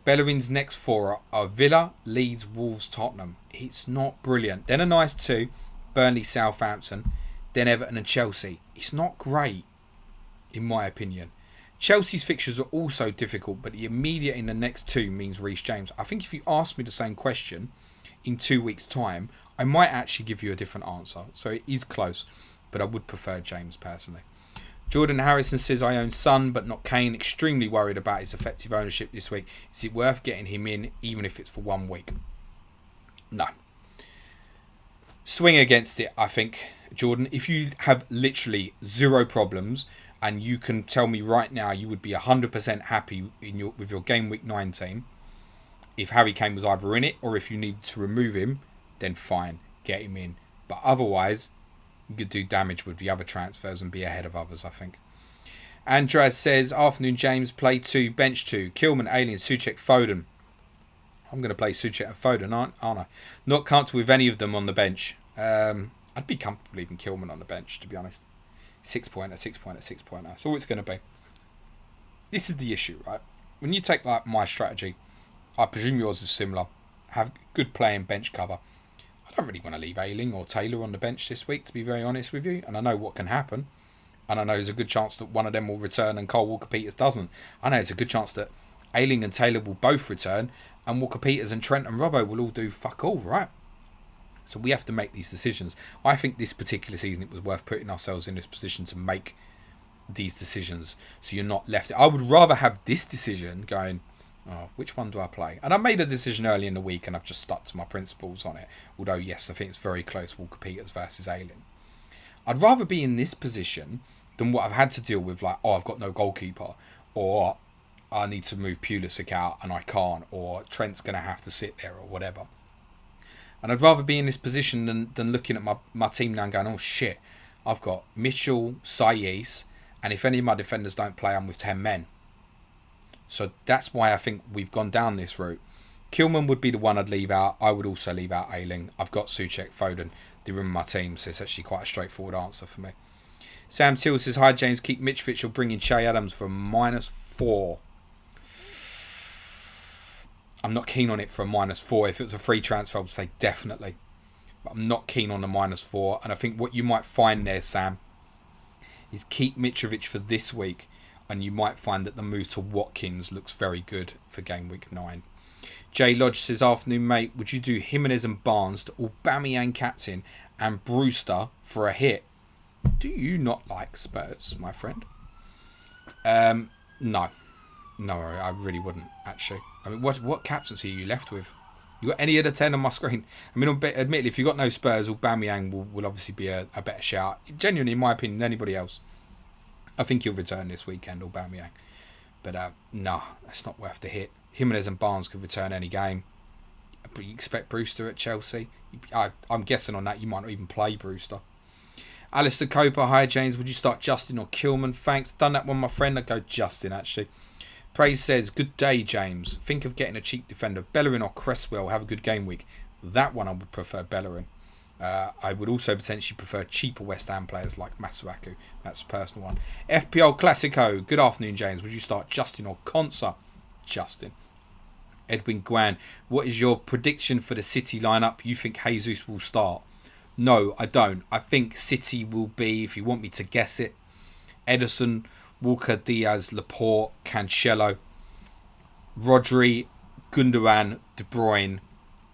Bellerin's next four are Villa, Leeds, Wolves, Tottenham. It's not brilliant. Then a nice two, Burnley, Southampton, then Everton and Chelsea. It's not great, in my opinion. Chelsea's fixtures are also difficult, but the immediate in the next two means Reece James. I think if you ask me the same question in 2 weeks' time, I might actually give you a different answer. So it is close, but I would prefer James personally. Jordan Harrison says, I own Son but not Kane. Extremely worried about his effective ownership this week. Is it worth getting him in even if it's for 1 week? No. Swing against it, I think, Jordan. If you have literally zero problems and you can tell me right now you would be 100% happy with your game week 9 team, if Harry Kane was either in it or if you need to remove him, then fine, get him in. But otherwise, you could do damage with the other transfers and be ahead of others, I think. Andreas says, afternoon James, play 2, bench 2, Kilman, Alien, Souček, Foden. I'm going to play Souček and Foden, aren't I? Not comfortable with any of them on the bench. I'd be comfortable leaving Kilman on the bench, to be honest. 6-pointer, 6-pointer, 6-pointer. That's all it's going to be. This is the issue, right? When you take like my strategy, I presume yours is similar. Have good play and bench cover. I don't really want to leave Ayling or Taylor on the bench this week, to be very honest with you. And I know what can happen. And I know there's a good chance that one of them will return and Cole Walker-Peters doesn't. I know there's a good chance that Ayling and Taylor will both return and Walker-Peters and Trent and Robbo will all do fuck all, right? So we have to make these decisions. I think this particular season it was worth putting ourselves in this position to make these decisions so you're not left. I would rather have this decision going, oh, which one do I play? And I made a decision early in the week and I've just stuck to my principles on it. Although, yes, I think it's very close, Walker-Peters versus Ayling. I'd rather be in this position than what I've had to deal with, like, oh, I've got no goalkeeper, or I need to move Pulisic out and I can't, or Trent's going to have to sit there, or whatever. And I'd rather be in this position than looking at my team now and going, oh shit, I've got Mitchell, Sayes, and if any of my defenders don't play, I'm with 10 men. So that's why I think we've gone down this route. Kilman would be the one I'd leave out. I would also leave out Ayling. I've got Souček, Foden, they're in my team, so it's actually quite a straightforward answer for me. Sam Till says, hi James, keep Mitrovic or bring in Che Adams for -4. I'm not keen on it for a -4. If it was a free transfer, I would say definitely. But I'm not keen on the -4. And I think what you might find there, Sam, is keep Mitrovic for this week. And you might find that the move to Watkins looks very good for game week 9. Jay Lodge says, afternoon mate, would you do Jimenez and Barnes to Aubameyang captain and Brewster for a hit? Do you not like Spurs, my friend? No, I really wouldn't, actually. I mean, what captaincy are you left with? You got any of the 10 on my screen? I mean, admittedly, if you've got no Spurs, Aubameyang will obviously be a better shout. Genuinely, in my opinion, than anybody else. I think he'll return this weekend, Aubameyang. But no, that's not worth the hit. Jimenez and Barnes could return any game. But you expect Brewster at Chelsea? I'm guessing on that you might not even play Brewster. Alistair Coper, hi James, would you start Justin or Kilman? Thanks, done that one, my friend. I'd go Justin, actually. Praise says, good day, James. Think of getting a cheap defender. Bellerin or Cresswell, have a good game week. That one I would prefer Bellerin. I would also potentially prefer cheaper West Ham players like Masuaku. That's a personal one. FPL Classico, good afternoon, James. Would you start Justin or Konsa? Justin. Edwin Guan, what is your prediction for the City lineup? You think Jesus will start? No, I don't. I think City will be, if you want me to guess it, Ederson, Walker, Diaz, Laporte, Cancelo, Rodri, Gundogan, De Bruyne,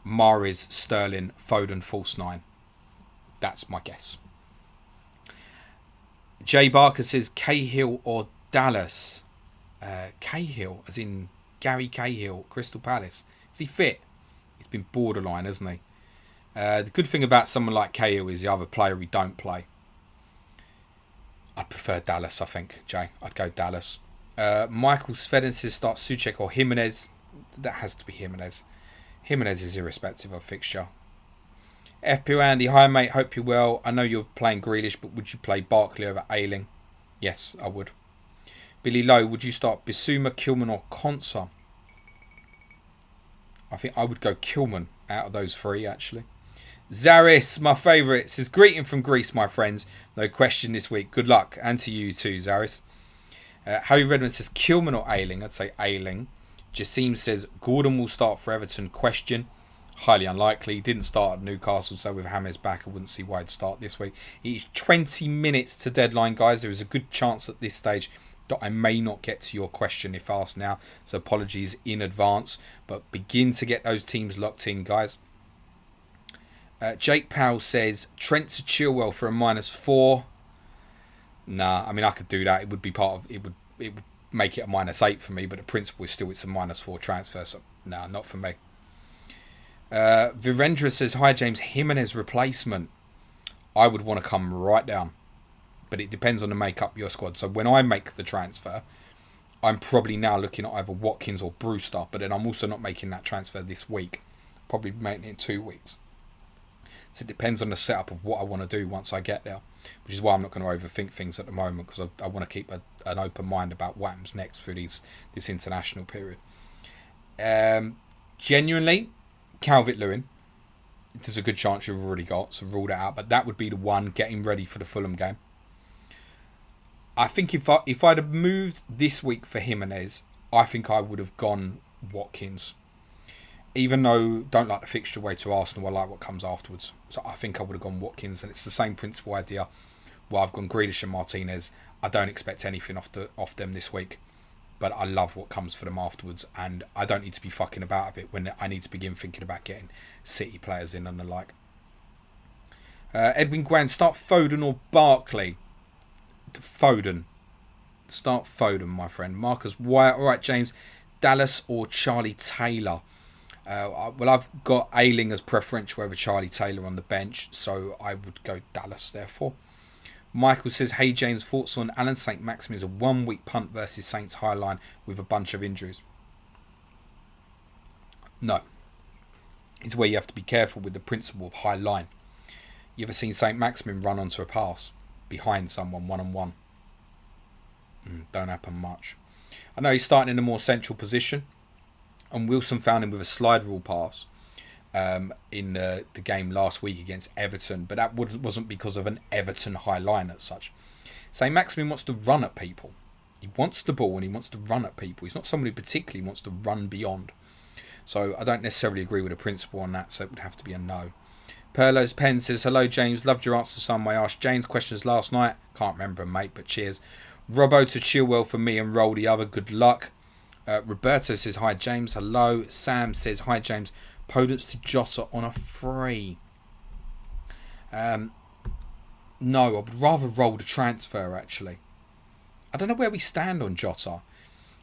Mahrez, Sterling, Foden, false 9. That's my guess. Jay Barker says Cahill or Dallas. Cahill, as in Gary Cahill, Crystal Palace. Is he fit? He's been borderline, hasn't he? The good thing about someone like Cahill is the other player he don't play. I'd prefer Dallas, I think, Jay. I'd go Dallas. Michael Sveden says start Souček or Jimenez. That has to be Jimenez. Jimenez is irrespective of fixture. FPL Andy, hi mate, hope you're well. I know you're playing Grealish, but would you play Barkley over Ayling? Yes, I would. Billy Lowe, would you start Bissouma, Kilman or Konsa? I think I would go Kilman out of those three, actually. Zaris, my favourite, says, greeting from Greece, my friends. No question this week. Good luck. And to you too, Zaris. Harry Redmond says, Kilman or Ayling? I'd say Ayling. Jassim says, Gordon will start for Everton. Question. Highly unlikely. Didn't start at Newcastle, so with James back, I wouldn't see why he'd start this week. It's 20 minutes to deadline, guys. There is a good chance at this stage that I may not get to your question if asked now. So apologies in advance. But begin to get those teams locked in, guys. Jake Powell says, Trent to Chilwell for a -4. Nah, I mean, I could do that. It would be part of... It would make it a -8 for me, but the principle is still it's a -4 transfer. So, nah, not for me. Virendra says, hi, James. Jimenez replacement. I would want to come right down. But it depends on the makeup of your squad. So when I make the transfer, I'm probably now looking at either Watkins or Brewster. But then I'm also not making that transfer this week. Probably making it in 2 weeks. So it depends on the setup of what I want to do once I get there. Which is why I'm not going to overthink things at the moment. Because I want to keep an open mind about what happens next through this international period. Genuinely, Calvert-Lewin. There's a good chance you've already got. So rule that out. But that would be the one getting ready for the Fulham game. I think if I'd have moved this week for Jimenez, I think I would have gone Watkins. Even though I don't like the fixture way to Arsenal, I like what comes afterwards. So I think I would have gone Watkins. And it's the same principle idea. Well, I've gone Grealish and Martinez. I don't expect anything off them this week. But I love what comes for them afterwards. And I don't need to be fucking about of it when I need to begin thinking about getting City players in and the like. Edwin Gwan, start Foden or Barkley? Foden. Start Foden, my friend. Marcus Wyatt. All right, James. Dallas or Charlie Taylor? Well, I've got Ayling as preferential over Charlie Taylor on the bench, so I would go Dallas, therefore. Michael says, hey, James, thoughts on Alan St. Maximin as a 1 week punt versus Saints high line with a bunch of injuries? No. It's where you have to be careful with the principle of high line. You ever seen St. Maximin run onto a pass behind someone one-on-one? Don't happen much. I know he's starting in a more central position. And Wilson found him with a slide rule pass in the game last week against Everton. But that wasn't because of an Everton high line as such. St. Maximin wants to run at people. He wants the ball and he wants to run at people. He's not somebody who particularly wants to run beyond. So I don't necessarily agree with the principle on that. So it would have to be a no. Perlo's Pen says, hello, James. Loved your answer to some I asked James questions last night. Can't remember, mate, but cheers. Robbo to Chilwell for me and roll the other. Good luck. Roberto says, hi, James. Hello. Sam says, hi, James. Podence to Jota on a free. No, I would rather roll the transfer, actually. I don't know where we stand on Jota.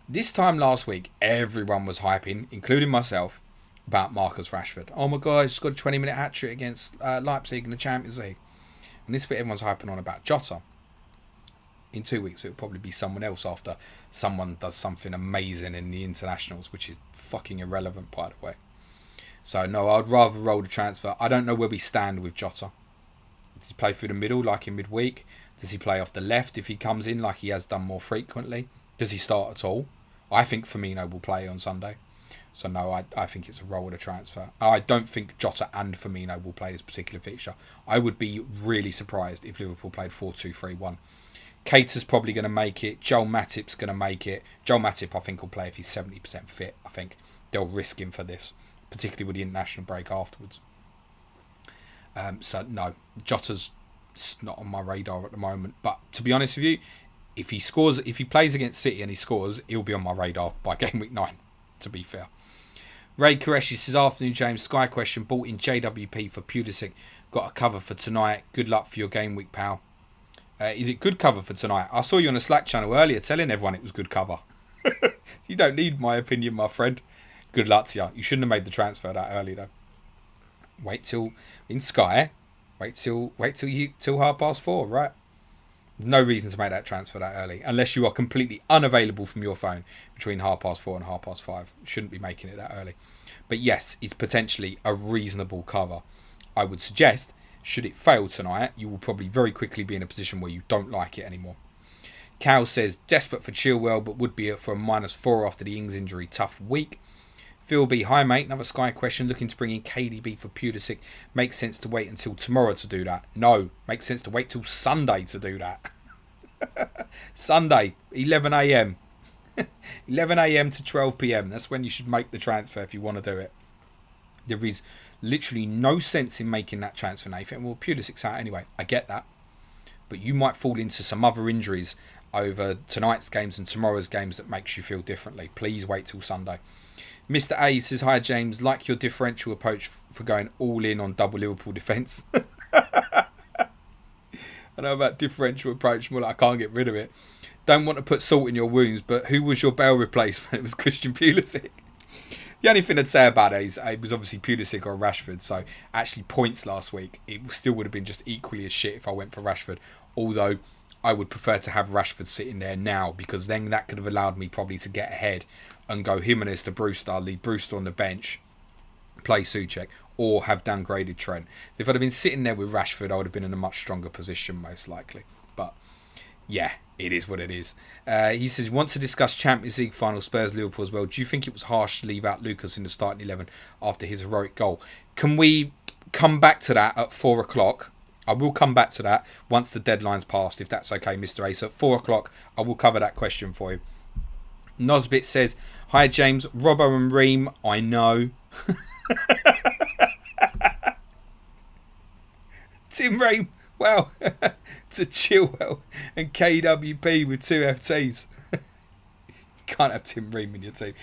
This time last week, everyone was hyping, including myself, about Marcus Rashford. Oh my God, he's got a 20-minute hat-trick against Leipzig in the Champions League. And this bit, everyone's hyping on about Jota. In 2 weeks, it'll probably be someone else after someone does something amazing in the internationals, which is fucking irrelevant, by the way. So, no, I'd rather roll the transfer. I don't know where we stand with Jota. Does he play through the middle like in midweek? Does he play off the left if he comes in like he has done more frequently? Does he start at all? I think Firmino will play on Sunday. So, no, I think it's a roll of the transfer. I don't think Jota and Firmino will play this particular fixture. I would be really surprised if Liverpool played 4-2-3-1. Cater's probably going to make it. Joel Matip's going to make it. Joel Matip, I think, will play if he's 70% fit. I think they'll risk him for this, particularly with the international break afterwards. So, no, Jota's not on my radar at the moment. But to be honest with you, if he plays against City and he scores, he'll be on my radar by game week 9, to be fair. Ray Qureshi says, afternoon, James. Sky question, bought in JWP for Pulisic. Got a cover for tonight. Good luck for your game week, pal. Is it good cover for tonight? I saw you on a Slack channel earlier telling everyone it was good cover. You don't need my opinion, my friend. Good luck to you. You shouldn't have made the transfer that early, though. Wait till in Sky. Wait till 4:30, right? No reason to make that transfer that early, unless you are completely unavailable from your phone between 4:30 and 5:30. Shouldn't be making it that early. But yes, it's potentially a reasonable cover. I would suggest, should it fail tonight, you will probably very quickly be in a position where you don't like it anymore. Cal says, desperate for Chilwell, but would be for a -4 after the Ings injury. Tough week. Phil B, hi mate, another Sky question. Looking to bring in KDB for Pulisic. Makes sense to wait until tomorrow to do that? No, makes sense to wait till Sunday to do that. Sunday, 11 a.m. 11 a.m. to 12 p.m. That's when you should make the transfer if you want to do it. There is literally no sense in making that transfer, Nathan. Well, Pulisic's out anyway. I get that. But you might fall into some other injuries over tonight's games and tomorrow's games that makes you feel differently. Please wait till Sunday. Mr. A says, hi James, like your differential approach for going all in on double Liverpool defence. I know about differential approach, more like I can't get rid of it. Don't want to put salt in your wounds, but who was your Bale replacement? It was Christian Pulisic. The only thing I'd say about it is it was obviously Pulisic or Rashford. So actually points last week, it still would have been just equally as shit if I went for Rashford. Although I would prefer to have Rashford sitting there now, because then that could have allowed me probably to get ahead and go Jimenez to Brewster, leave Brewster on the bench, play Souček, or have downgraded Trent. So if I'd have been sitting there with Rashford, I would have been in a much stronger position most likely. But yeah, it is what it is. He says, want to discuss Champions League final Spurs-Liverpool as well. Do you think it was harsh to leave out Lucas in the starting 11 after his heroic goal? Can we come back to that at 4 o'clock? I will come back to that once the deadline's passed, if that's okay, Mr. Ace. At 4 o'clock, I will cover that question for you. Nosbit says, hi James, Robbo and Ream, I know. Tim Ream, well, to Chilwell and KWP with 2 FTs. You can't have Tim Ream in your team.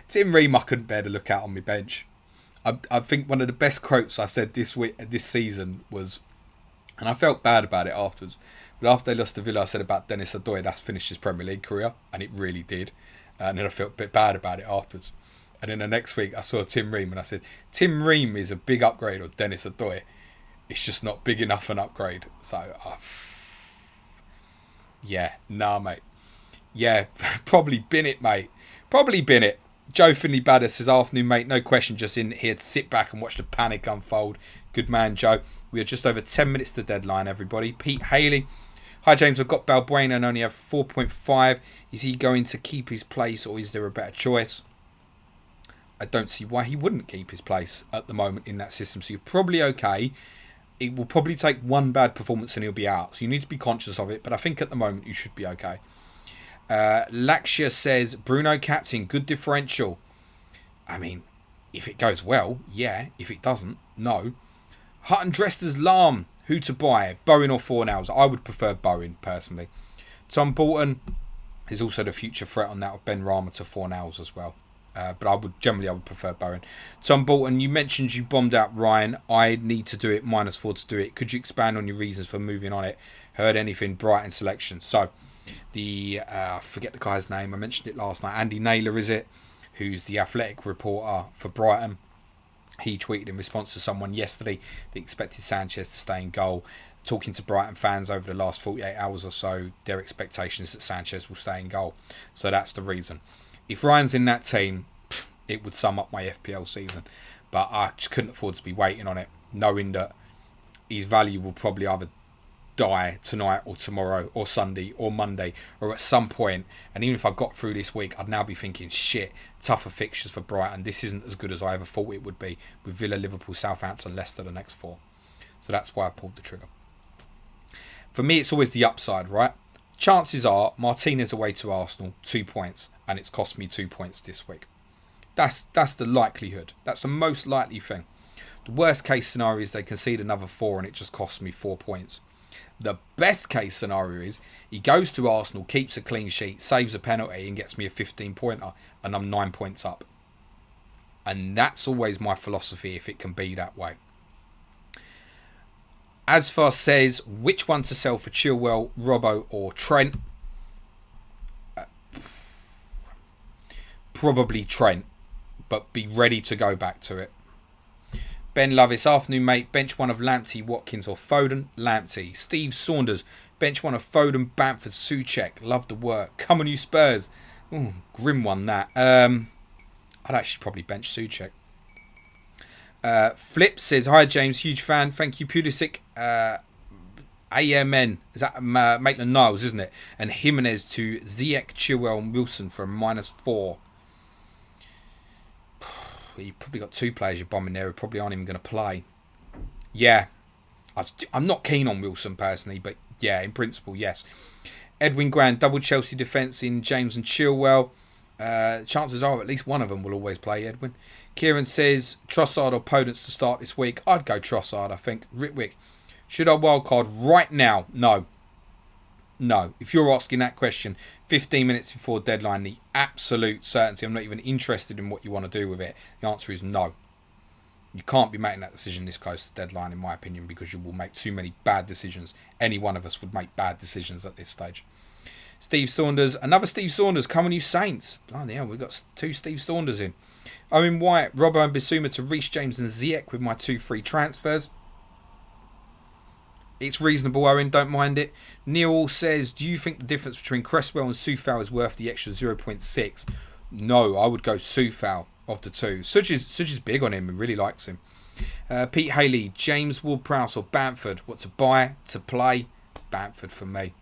Tim Ream I couldn't bear to look out on my bench. I think one of the best quotes I said this season was, and I felt bad about it afterwards, but after they lost to Villa, I said about Dennis Adoy, that's finished his Premier League career, and it really did. And then I felt a bit bad about it afterwards. And then the next week I saw Tim Ream and I said, Tim Ream is a big upgrade of Dennis Adoy. It's just not big enough an upgrade. So, yeah, nah, mate. Yeah, probably bin it, mate. Probably bin it. Joe Finley Badder says, afternoon, mate. No question, just in here to sit back and watch the panic unfold. Good man, Joe. We are just over 10 minutes to deadline, everybody. Pete Haley. Hi, James. I've got Balbuena and only have 4.5. Is he going to keep his place or is there a better choice? I don't see why he wouldn't keep his place at the moment in that system. So you're probably okay. It will probably take one bad performance and he'll be out. So you need to be conscious of it. But I think at the moment you should be okay. Lakshya says, Bruno captain, good differential. I mean, if it goes well, yeah. If it doesn't, no. Hutton dressed as Lam. Who to buy? Bowen or Fornals? I would prefer Bowen, personally. Tom Bolton is also the future threat on that of Ben Rama to Fornals as well. But I would prefer Bowen. Tom Bolton, you mentioned you bombed out Ryan. I need to do it, -4 to do it. Could you expand on your reasons for moving on it? Heard anything? Brighton selection. So, I forget the guy's name. I mentioned it last night. Andy Naylor, is it? Who's the athletic reporter for Brighton. He tweeted in response to someone yesterday that expected Sanchez to stay in goal. Talking to Brighton fans over the last 48 hours or so, their expectation is that Sanchez will stay in goal. So that's the reason. If Ryan's in that team, it would sum up my FPL season. But I just couldn't afford to be waiting on it, knowing that his value will probably either die tonight or tomorrow or Sunday or Monday or at some point. And even if I got through this week, I'd now be thinking, shit, tougher fixtures for Brighton. This isn't as good as I ever thought it would be with Villa, Liverpool, Southampton, Leicester the next 4. So that's why I pulled the trigger. For me, it's always the upside, right? Chances are Martinez away to Arsenal, 2 points, and it's cost me 2 points this week. That's the likelihood. That's the most likely thing. The worst case scenario is they concede another 4 and it just costs me 4 points. The best case scenario is he goes to Arsenal, keeps a clean sheet, saves a penalty and gets me a 15-pointer and I'm 9 points up. And that's always my philosophy if it can be that way. Asfar says, which one to sell for Chilwell, Robbo or Trent? Probably Trent, but be ready to go back to it. Ben Lovis, afternoon mate, bench one of Lamptey, Watkins or Foden? Lamptey. Steve Saunders, bench one of Foden, Bamford, Souček. Love the work. Come on you Spurs. Ooh, grim one that. I'd actually probably bench Souček. Flip says, hi James, huge fan. Thank you Pulisic. AMN, is that Maitland-Niles, isn't it? And Jimenez to Ziyech, Chilwell and Wilson for a -4. you've probably got 2 players you're bombing there who probably aren't even going to play. Yeah, I'm not keen on Wilson personally, but yeah, in principle, yes. Edwin Grand, double Chelsea defence in James and Chilwell. Chances are at least one of them will always play, Edwin. Kieran says, Trossard or Podence to start this week? I'd go Trossard, I think. Ritwick, should I wildcard right now? No. No. If you're asking that question 15 minutes before deadline, the absolute certainty, I'm not even interested in what you want to do with it. The answer is no. You can't be making that decision this close to deadline, in my opinion, because you will make too many bad decisions. Any one of us would make bad decisions at this stage. Steve Saunders, another Steve Saunders, come on you Saints. Bloody hell, we've got 2 Steve Saunders in. Owen White, Robbo and Bissouma to Reece James and Ziyech with my 2 free transfers. It's reasonable, Owen, don't mind it. Neil says, do you think the difference between Cresswell and Soufal is worth the extra 0.6? No, I would go Soufal of the 2. Such is big on him and really likes him. Pete Haley, James Ward-Prowse or Bamford? What to buy, to play? Bamford for me.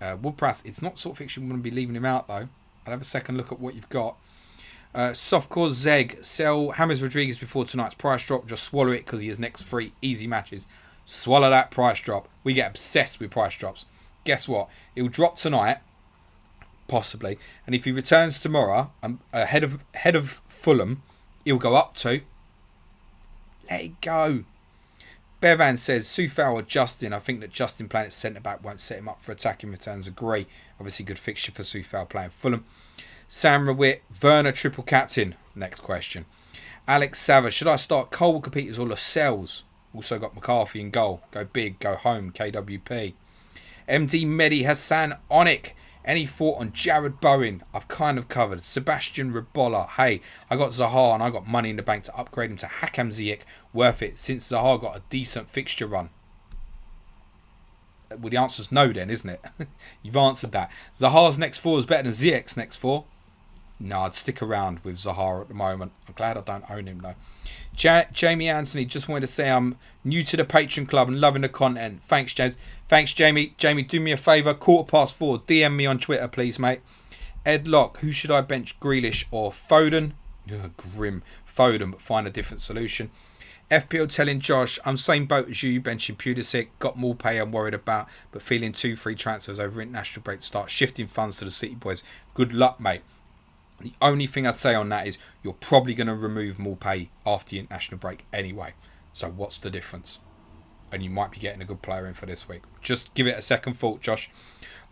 Ward-Prowse, it's not sort of fiction you want to be leaving him out though. I'll have a second look at what you've got. Softcore Zeg, sell James Rodriguez before tonight's price drop. Just swallow it because he has next 3 easy matches. Swallow that price drop. We get obsessed with price drops. Guess what? He'll drop tonight, possibly, and if he returns tomorrow, ahead of Fulham, he'll go up to. Let it go. Bevan says Soufal or Justin. I think that Justin playing at centre back won't set him up for attacking returns. Agree. Obviously, good fixture for Soufal playing Fulham. Sam Rawitt, Werner triple captain. Next question. Alex Sava, should I start Cole Walker-Peters or Lascelles? Also got McCarthy in goal. Go big, go home. KWP. MD Mehdi Hassan Onik. Any thought on Jared Bowen? I've kind of covered. Sebastian Ribolla. Hey, I got Zaha and I got money in the bank to upgrade him to Hakam Ziyech. Worth it since Zaha got a decent fixture run. Well, the answer's no then, isn't it? You've answered that. Zaha's next 4 is better than Ziyech's next 4. No, I'd stick around with Zaha at the moment. I'm glad I don't own him though. Jamie Anthony, just wanted to say I'm new to the Patreon club and loving the content. Thanks, James. Thanks, Jamie. Jamie, do me a favour. 4:15. DM me on Twitter, please, mate. Ed Locke, who should I bench? Grealish or Foden? Ugh, grim. Foden, but find a different solution. FPL telling Josh, I'm same boat as you, benching Pulisic. Got more pay I'm worried about, but feeling 2 free transfers over international break to start shifting funds to the City boys. Good luck, mate. The only thing I'd say on that is you're probably going to remove Maupay after the international break anyway. So what's the difference? And you might be getting a good player in for this week. Just give it a second thought, Josh.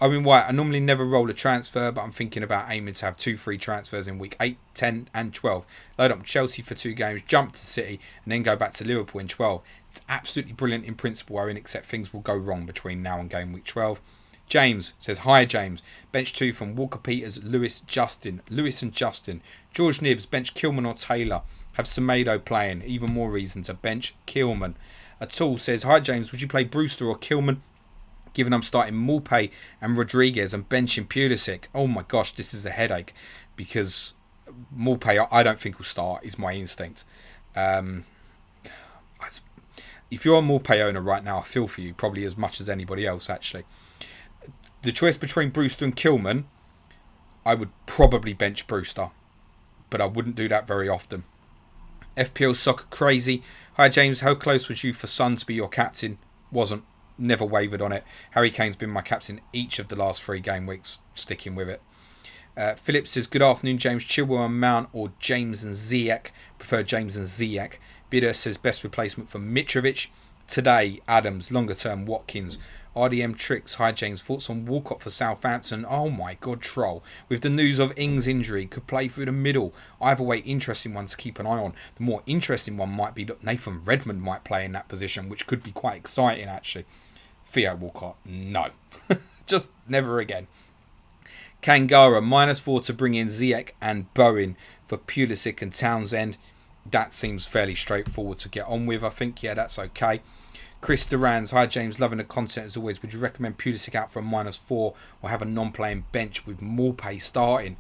Owen White, I normally never roll a transfer, but I'm thinking about aiming to have 2 free transfers in week 8, 10 and 12. Load up Chelsea for 2 games, jump to City, and then go back to Liverpool in 12. It's absolutely brilliant in principle, Owen, except things will go wrong between now and game week 12. James says, hi James. Bench 2 from Walker-Peters, Lewis and Justin. George Nibbs, bench Kilman or Taylor. Have Semedo playing. Even more reason to bench Kilman. Atul says, hi James, would you play Brewster or Kilman? Given I'm starting Maupay and Rodriguez and benching Pulisic. Oh my gosh, this is a headache. Because Maupay, I don't think will start, is my instinct. If you're a Maupay owner right now, I feel for you. Probably as much as anybody else, actually. The choice between Brewster and Kilman, I would probably bench Brewster, but I wouldn't do that very often. FPL Soccer Crazy. Hi James, how close was you for Son to be your captain? Wasn't. Never wavered on it. Harry Kane's been my captain each of the last 3 game weeks. Sticking with it. Philip says, good afternoon James. Chilwell and Mount or James and Ziyech? Prefer James and Ziyech. Bidder says, best replacement for Mitrovic. Today, Adams. Longer term, Watkins. RDM Tricks, hi James, thoughts on Walcott for Southampton? Oh my god, troll. With the news of Ings' injury, could play through the middle. Either way, interesting one to keep an eye on. The more interesting one might be that Nathan Redmond might play in that position, which could be quite exciting actually. Theo Walcott, no. Just never again. Kangara, -4 to bring in Ziyech and Bowen for Pulisic and Townsend. That seems fairly straightforward to get on with, I think. Yeah, that's okay. Chris Durans, hi James, loving the content as always. Would you recommend Pulisic out for a -4 or have a non-playing bench with Maupay starting?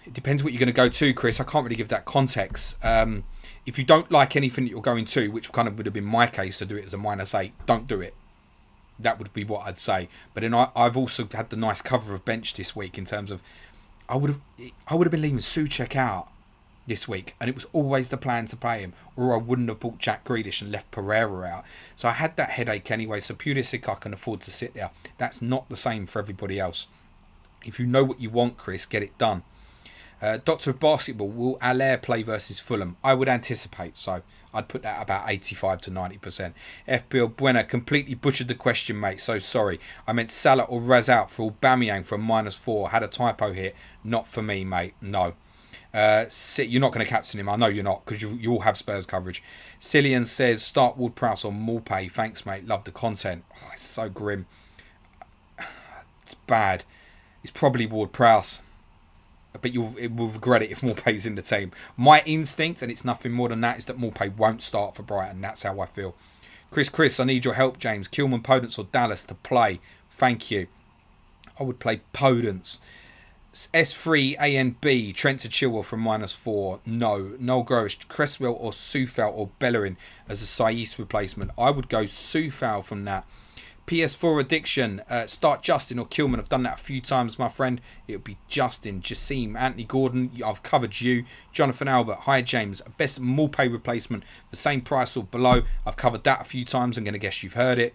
It depends what you're going to go to, Chris. I can't really give that context. If you don't like anything that you're going to, which kind of would have been my case to do it as a -8, don't do it. That would be what I'd say. But then I've also had the nice cover of bench this week in terms of I would have been leaving Souček out. this week, and it was always the plan to play him, or I wouldn't have bought Jack Grealish and left Pereira out. So I had that headache anyway, so Pulisic I can afford to sit there. That's not the same for everybody else. If you know what you want, Chris, get it done. Doctor of Basketball, will Allaire play versus Fulham? I would anticipate so. I'd put that about 85 to 90%. FPL Buena, completely butchered the question, mate. So sorry. I meant Salah or Raz out for Aubameyang for a -4. Had a typo here. Not for me, mate. No. You're not going to captain him. I know you're not, because you all have Spurs coverage. Cillian says, start Ward-Prowse on Morpay. Thanks, mate. Love the content. Oh, it's so grim. It's bad. It's probably Ward-Prowse. But you will regret it if Morpay's in the team. My instinct, and it's nothing more than that, is that Morpay won't start for Brighton. That's how I feel. Chris, I need your help, James. Kilman, Podence or Dallas to play. Thank you. I would play Podence. S3 ANB, Trent to Chilwell from -4. No. Noel Grosh, Cresswell or Soufal or Bellerin as a Saiss replacement. I would go Soufal from that. PS4 addiction, start Justin or Kilman. I've done that a few times, my friend. It would be Justin, Jassim, Anthony Gordon. I've covered you. Jonathan Albert, hi James. Best Morpay replacement, the same price or below. I've covered that a few times. I'm going to guess you've heard it.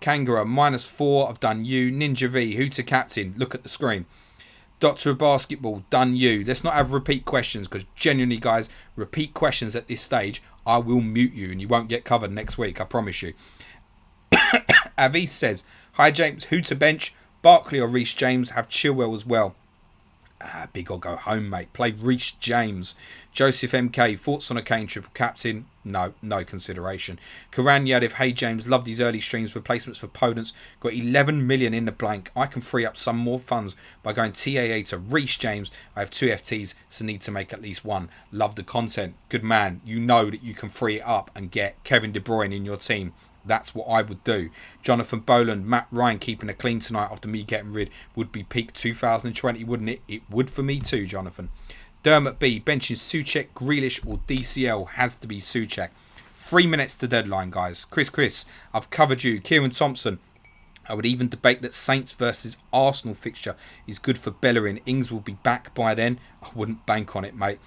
Kangara, -4. I've done you. Ninja V, who to captain? Look at the screen. Doctor of Basketball, done you. Let's not have repeat questions, because genuinely, guys, repeat questions at this stage, I will mute you and you won't get covered next week. I promise you. Avis says, hi James, who to bench? Barkley or Reece James? Have Chilwell as well. Big or go home, mate. Play Reece James. Joseph MK, thoughts on a Kane triple captain? No consideration. Karan Yadiv, hey James, love these early streams. Replacements for Podence. Got 11 million in the blank. I can free up some more funds by going TAA to Reece James. I have 2 FTs, so need to make at least 1. Love the content. Good man. You know that you can free it up and get Kevin De Bruyne in your team. That's what I would do. Jonathan Boland, Matt Ryan keeping it clean tonight after me getting rid would be peak 2020, wouldn't it? It would for me too, Jonathan. Dermot B, benching Souček, Grealish or DCL. Has to be Souček. 3 minutes to deadline, guys. Chris, I've covered you. Kieran Thompson, I would even debate that Saints versus Arsenal fixture is good for Bellerin. Ings will be back by then. I wouldn't bank on it, mate.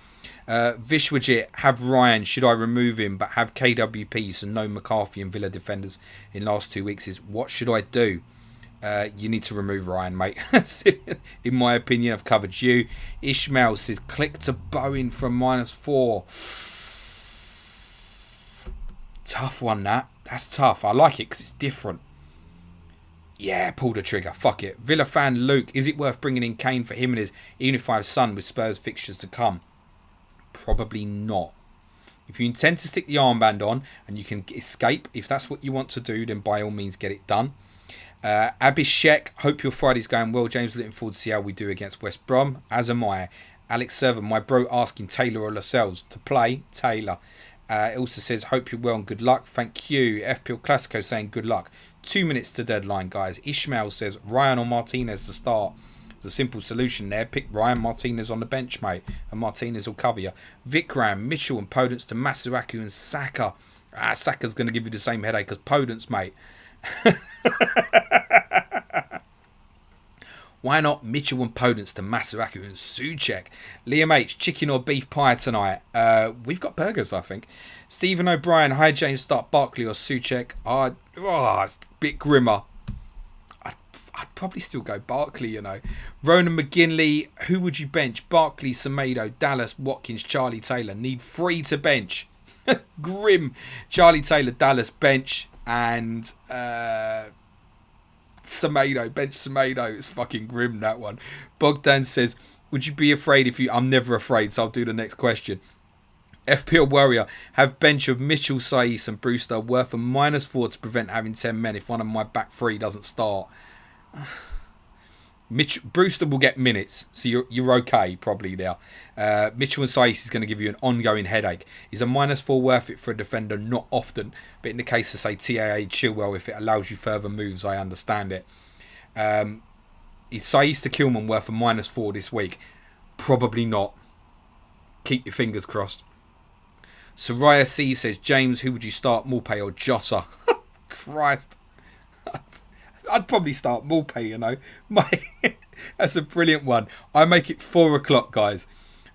Vishwajit, have Ryan. Should I remove him but have KWP, so no McCarthy and Villa defenders in last 2 weeks? Is what should I do? You need to remove Ryan, mate. In my opinion, I've covered you. Ishmael says, click to Bowen from -4. Tough one, that. That's tough. I like it because it's different. Yeah, pull the trigger. Fuck it. Villa fan Luke, is it worth bringing in Kane for him and his, even if I have Son with Spurs fixtures to come? Probably not. If you intend to stick the armband on and you can escape, if that's what you want to do, then by all means get it done. Abhishek, hope your Friday's going well, James. Looking forward to see how we do against West Brom. As am I. Alex Server, my bro, asking Taylor or Lascelles to play. Taylor. It also says, hope you're well and good luck. Thank you. FPL Classico saying good luck. 2 minutes to deadline, guys. Ishmael says, Ryan or Martinez to start. There's a simple solution there. Pick Ryan, Martinez on the bench, mate. And Martinez will cover you. Vikram, Mitchell and Podence to Masuaku and Saka. Saka's going to give you the same headache as Podence, mate. Why not Mitchell and Podence to Masuaku and Souček? Liam H, chicken or beef pie tonight? We've got burgers, I think. Stephen O'Brien, hi James, start Barkley or Souček? It's a bit grimmer. I'd probably still go Barkley, you know. Ronan McGinley, who would you bench? Barkley, Semedo, Dallas, Watkins, Charlie Taylor. Need 3 to bench. Grim. Charlie Taylor, Dallas, bench. And Semedo, bench Semedo. It's fucking grim, that one. Bogdan says, would you be afraid if you... I'm never afraid, so I'll do the next question. FPL Warrior, have bench of Mitchell, Saiss and Brewster worth a -4 to prevent having 10 men if one of my back 3 doesn't start. Brewster will get minutes, so you're okay probably there. Mitchell and Saiss is going to give you an ongoing headache. Is a -4 worth it for a defender? Not often, but in the case of say TAA Chilwell, if it allows you further moves, I understand it. Is Saiss to Kilman worth a -4 this week? Probably not. Keep your fingers crossed. Soraya C says, James, who would you start, Morpay or Jota? Christ. I'd probably start Morpay, you know. That's a brilliant one. I make it 4 o'clock, guys.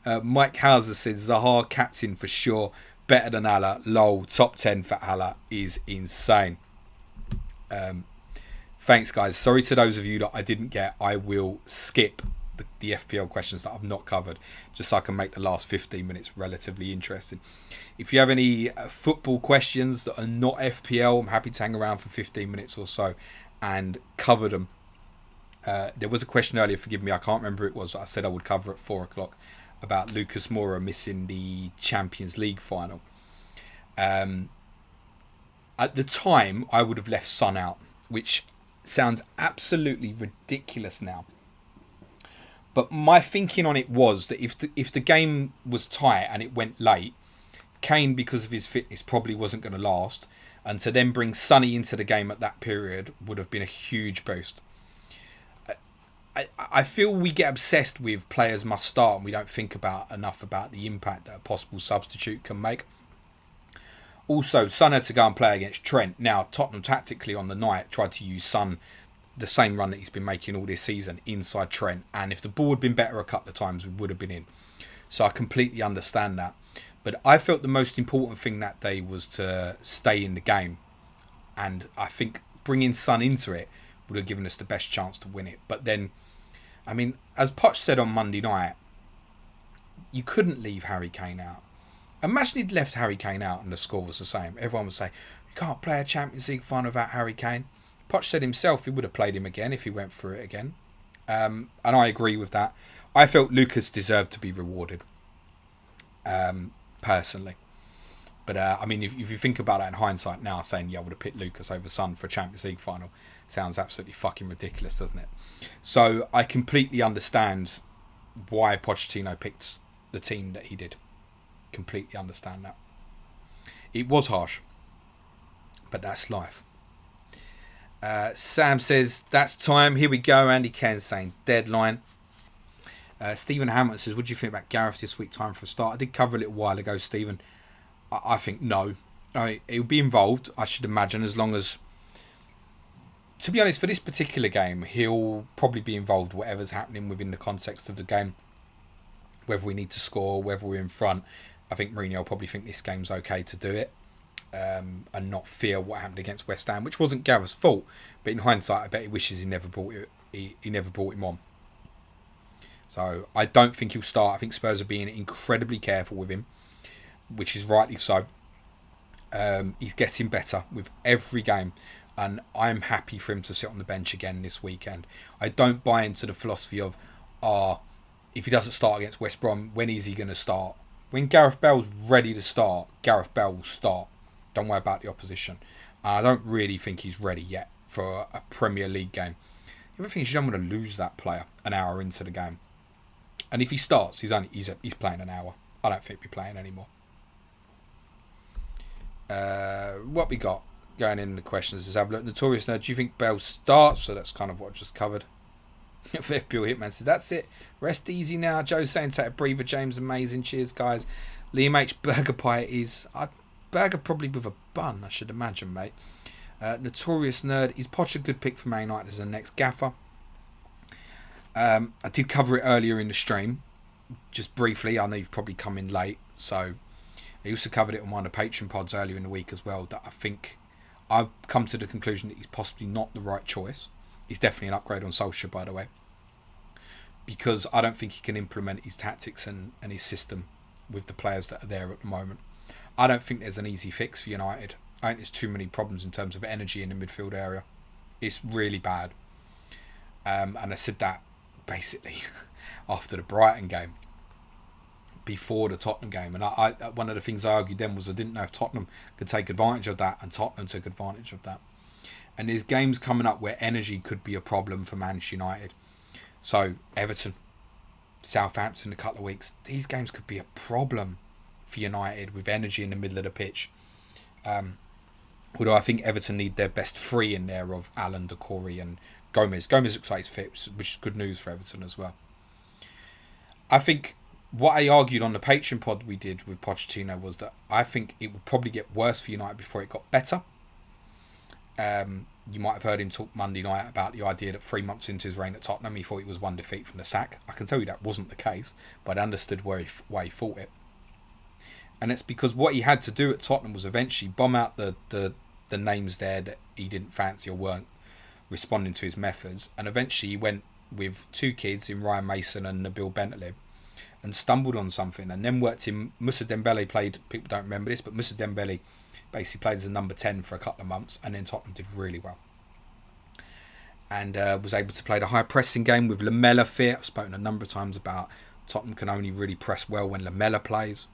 Mike Hauser says Zaha captain for sure. Better than Allah. Lol. Top 10 for Allah is insane. Thanks, guys. Sorry to those of you that I didn't get. I will skip the FPL questions that I've not covered, just so I can make the last 15 minutes relatively interesting. If you have any football questions that are not FPL, I'm happy to hang around for 15 minutes or so and cover them. There was a question earlier, forgive me, I can't remember who it was, but I said I would cover at 4 o'clock about Lucas Moura missing the Champions League final. At the time, I would have left Son out, which sounds absolutely ridiculous now. But my thinking on it was that if the game was tight and it went late, Kane, because of his fitness, probably wasn't going to last. And to then bring Sonny into the game at that period would have been a huge boost. I feel we get obsessed with players must start and we don't think enough about the impact that a possible substitute can make. Also, Son had to go and play against Trent. Now, Tottenham tactically on the night tried to use Son, the same run that he's been making all this season, inside Trent. And if the ball had been better a couple of times, we would have been in. So I completely understand that. But I felt the most important thing that day was to stay in the game. And I think bringing Son into it would have given us the best chance to win it. But then, I mean, as Poch said on Monday night, you couldn't leave Harry Kane out. Imagine he'd left Harry Kane out and the score was the same. Everyone would say, you can't play a Champions League final without Harry Kane. Poch said himself he would have played him again if he went through it again. And I agree with that. I felt Lucas deserved to be rewarded. Personally. But I mean, if you think about it in hindsight now, saying, yeah, I would have picked Lucas over Son for a Champions League final, sounds absolutely fucking ridiculous, doesn't it? So I completely understand why Pochettino picked the team that he did. Completely understand that. It was harsh, but that's life. Sam says, that's time. Here we go. Andy Ken saying deadline. Stephen Hamilton says, what do you think about Gareth this week? Time for a start. I did cover a little while ago, Stephen. I think no. He'll be involved, I should imagine, as long as... To be honest, for this particular game, he'll probably be involved whatever's happening within the context of the game. Whether we need to score, whether we're in front. I think Mourinho will probably think this game's okay to do it. And not fear what happened against West Ham, which wasn't Gareth's fault. But in hindsight, I bet he wishes he never brought him on. So I don't think he'll start. I think Spurs are being incredibly careful with him, which is rightly so. He's getting better with every game, and I'm happy for him to sit on the bench again this weekend. I don't buy into the philosophy of, if he doesn't start against West Brom, when is he going to start? When Gareth Bale's ready to start, Gareth Bale will start. Don't worry about the opposition. I don't really think he's ready yet for a Premier League game. The other thing is you don't want to lose that player an hour into the game. And if he starts, he's playing an hour. I don't think he'll be playing anymore. What we got going in the questions is have a look. Notorious Nerd, do you think Bale starts? So that's kind of what I just covered. FPL Hitman says, that's it. Rest easy now. Joe's saying, take a breather. James, amazing. Cheers, guys. Liam H. Burger Pie is... burger probably with a bun, I should imagine, mate. Notorious Nerd, is Poch a good pick for Man United as the next gaffer? I did cover it earlier in the stream, just briefly. I know you've probably come in late, so I also covered it on one of the Patreon pods earlier in the week as well, that I think I've come to the conclusion that he's possibly not the right choice. He's definitely an upgrade on Solskjaer, by the way, because I don't think he can implement his tactics and his system with the players that are there at the moment. I don't think there's an easy fix for United. I think there's too many problems in terms of energy in the midfield area. It's really bad. And I said that basically after the Brighton game, before the Tottenham game. And I one of the things I argued then was I didn't know if Tottenham could take advantage of that, and Tottenham took advantage of that. And there's games coming up where energy could be a problem for Manchester United. So Everton, Southampton in a couple of weeks, these games could be a problem for United with energy in the middle of the pitch. Although I think Everton need their best three in there of Allen, Decore and Gomez. Gomez looks like he's fit, which is good news for Everton as well. I think what I argued on the Patreon pod we did with Pochettino was that I think it would probably get worse for United before it got better. You might have heard him talk Monday night about the idea that 3 months into his reign at Tottenham, he thought he was one defeat from the sack. I can tell you that wasn't the case, but I understood why he thought it. And it's because what he had to do at Tottenham was eventually bomb out the names there that he didn't fancy or weren't responding to his methods. And eventually he went with 2 kids in Ryan Mason and Nabil Bentaleb and stumbled on something. And then worked in... Moussa Dembele played... People don't remember this, but Moussa Dembele basically played as a number 10 for a couple of months. And then Tottenham did really well. And was able to play the high pressing game with Lamela fit. I've spoken a number of times about Tottenham can only really press well when Lamela plays.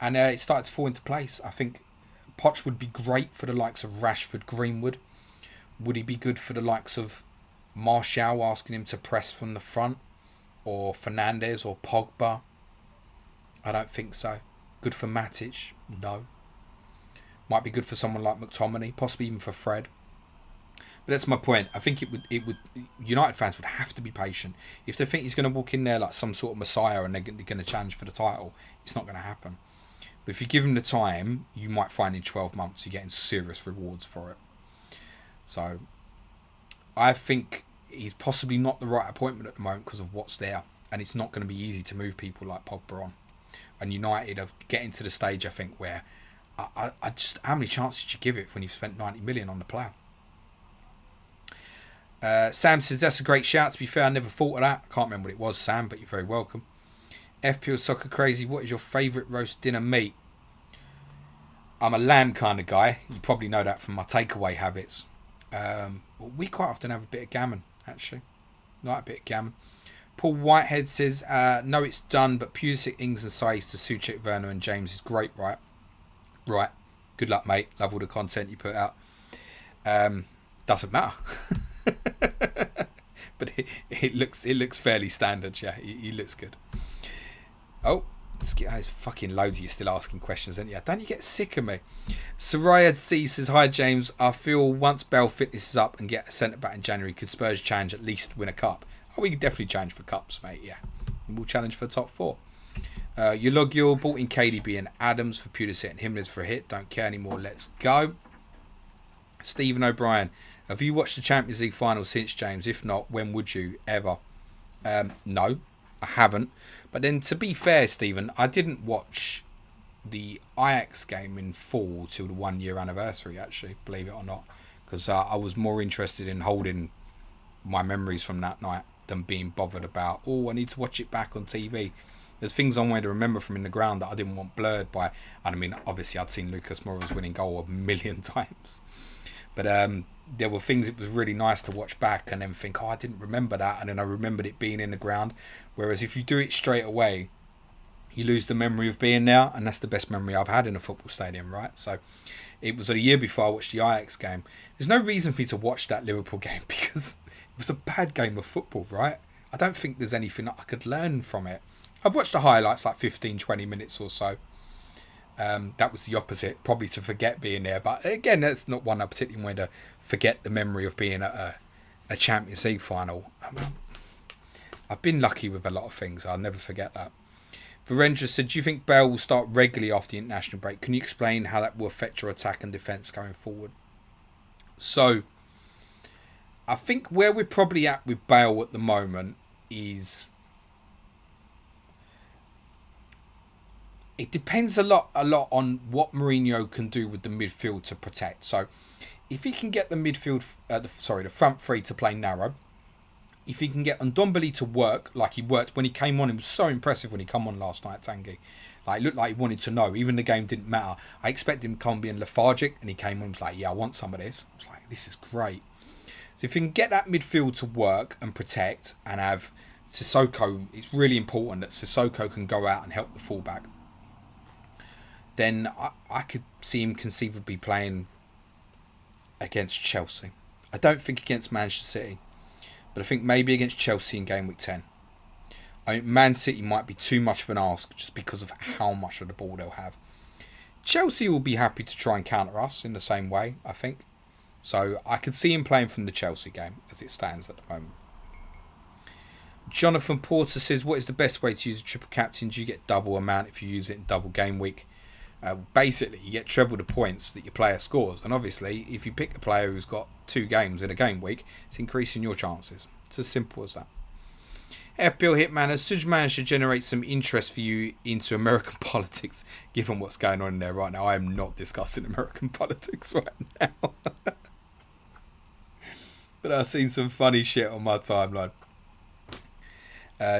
And it started to fall into place. I think Poch would be great for the likes of Rashford, Greenwood. Would he be good for the likes of Martial, asking him to press from the front? Or Fernandes or Pogba? I don't think so. Good for Matic? No. Might be good for someone like McTominay, possibly even for Fred. But that's my point. I think it would. United fans would have to be patient. If they think he's going to walk in there like some sort of messiah and they're going to challenge for the title, it's not going to happen. But if you give him the time, you might find in 12 months you're getting serious rewards for it. So, I think he's possibly not the right appointment at the moment because of what's there. And it's not going to be easy to move people like Pogba on. And United are getting to the stage, I think, where I just... How many chances did you give it when you've spent 90 million on the player? Sam says, that's a great shout. To be fair, I never thought of that. I can't remember what it was, Sam, but you're very welcome. FPL Soccer Crazy, what is your favourite roast dinner meat? I'm a lamb kind of guy. You probably know that from my takeaway habits. We quite often have a bit of gammon, actually. Like a bit of gammon. Paul Whitehead says, no, it's done, but Pulisic, Ings and Saiz to Souček, Werner and James is great, right? Right. Good luck, mate. Love all the content you put out. Doesn't matter. But it looks fairly standard, yeah. He looks good. Oh, there's fucking loads of you still asking questions, aren't you? Don't you get sick of me? Soraya C says, hi James, I feel once Bell fitness is up and get a centre back in January, could Spurs challenge at least win a cup? Oh, we can definitely challenge for cups, mate, yeah. And we'll challenge for the top 4. Eulogio bought in KDB and Adams for Pulisic and Jimenez for a hit. Don't care anymore, let's go. Stephen O'Brien, have you watched the Champions League final since, James? If not, when would you ever? No, I haven't. But then, to be fair, Stephen, I didn't watch the Ajax game in full till the 1 year anniversary, actually, believe it or not. Because I was more interested in holding my memories from that night than being bothered about, oh, I need to watch it back on TV. There's things I wanted to remember from in the ground that I didn't want blurred by. And I mean, obviously, I'd seen Lucas Moura's winning goal a million times. But there were things it was really nice to watch back and then think, oh, I didn't remember that. And then I remembered it being in the ground. Whereas if you do it straight away, you lose the memory of being there. And that's the best memory I've had in a football stadium, right? So it was a year before I watched the Ajax game. There's no reason for me to watch that Liverpool game because it was a bad game of football, right? I don't think there's anything that I could learn from it. I've watched the highlights like 15, 20 minutes or so. That was the opposite, probably to forget being there. But again, that's not one I particularly wanted to forget the memory of being at a Champions League final. I've been lucky with a lot of things. I'll never forget that. Virendra said, do you think Bale will start regularly after the international break? Can you explain how that will affect your attack and defence going forward? So, I think where we're probably at with Bale at the moment is... It depends a lot on what Mourinho can do with the midfield to protect. So, if he can get the midfield, the front three to play narrow, if he can get Ndombele to work like he worked when he came on, it was so impressive when he came on last night, Tanguy. Like, it looked like he wanted to know. Even the game didn't matter. I expected him to come being lethargic, and he came on and was like, yeah, I want some of this. I was like, this is great. So if you can get that midfield to work and protect and have Sissoko, it's really important that Sissoko can go out and help the fullback. Then I could see him conceivably playing against Chelsea. I don't think against Manchester City, but I think maybe against Chelsea in game week 10. I think Man City might be too much of an ask just because of how much of the ball they'll have. Chelsea will be happy to try and counter us in the same way, I think. So I could see him playing from the Chelsea game as it stands at the moment. Jonathan Porter says, what is the best way to use a triple captain? Do you get double amount if you use it in double game week? Basically, you get treble the points that your player scores. And obviously, if you pick a player who's got 2 games in a game week, it's increasing your chances. It's as simple as that. FPL Hitman, has Suj managed to generate some interest for you into American politics, given what's going on in there right now? I am not discussing American politics right now. But I've seen some funny shit on my timeline.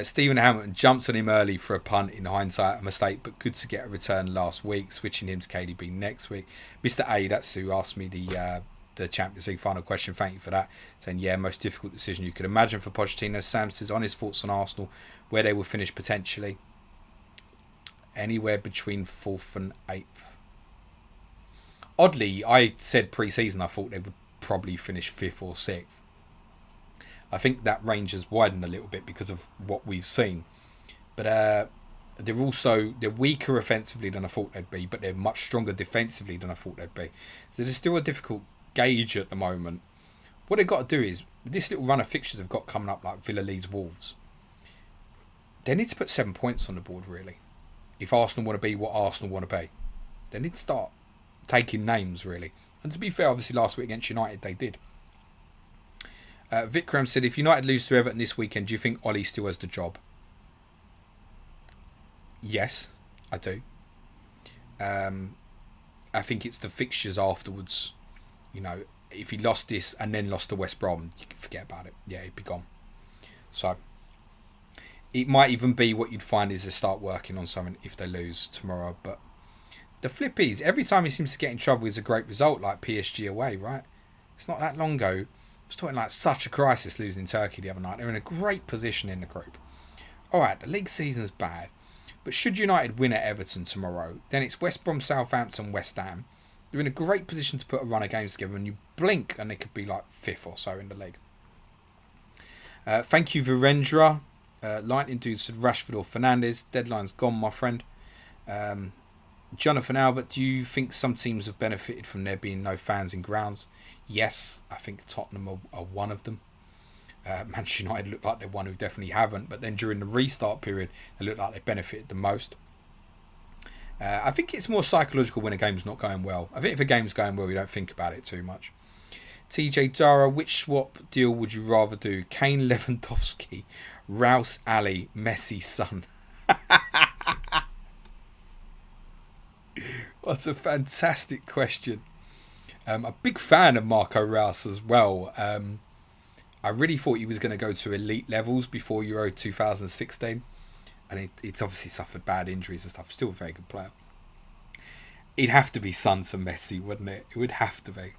Stephen Hamilton jumps on him early for a punt, in hindsight a mistake, but good to get a return last week, switching him to KDB next week. Mr. A, that's who asked me the Champions League final question. Thank you for that. Saying, yeah, most difficult decision you could imagine for Pochettino. Sam says on his thoughts on Arsenal, where they will finish potentially. Anywhere between 4th and 8th. Oddly, I said pre-season I thought they would probably finish 5th or 6th. I think that range has widened a little bit because of what we've seen. But they're weaker offensively than I thought they'd be, but they're much stronger defensively than I thought they'd be. So there's still a difficult gauge at the moment. What they've got to do is, this little run of fixtures they've got coming up, like Villa, Leeds, Wolves, they need to put 7 points on the board, really. If Arsenal want to be what Arsenal want to be, they need to start taking names, really. And to be fair, obviously last week against United they did. Vikram said, if United lose to Everton this weekend, do you think Ollie still has the job? Yes, I do. I think it's the fixtures afterwards. You know, if he lost this and then lost to West Brom, you can forget about it. Yeah, he'd be gone. So, it might even be what you'd find is to start working on something if they lose tomorrow. But the flip is, every time he seems to get in trouble is a great result, like PSG away, right? It's not that long ago. I was talking like such a crisis losing Turkey the other night. They're in a great position in the group. Alright, the league season's bad. But should United win at Everton tomorrow, then it's West Brom, Southampton, West Ham. You're in a great position to put a run of games together, and you blink and they could be like 5th or so in the league. Thank you, Virendra. Lightning Dude said Rashford or Fernandes. Deadline's gone, my friend. Jonathan Albert, do you think some teams have benefited from there being no fans in grounds? Yes, I think Tottenham are one of them. Manchester United look like they're one who definitely haven't, but then during the restart period, they look like they benefited the most. I think it's more psychological when a game's not going well. I think if a game's going well, you don't think about it too much. TJ Dara, which swap deal would you rather do? Kane, Lewandowski, Rouse, Ali, Messi, Son. What a fantastic question. A big fan of Marco Rouse as well. I really thought he was going to go to elite levels before Euro 2016. And it's obviously suffered bad injuries and stuff. Still a very good player. It'd have to be Son to Messi, wouldn't it? It would have to be.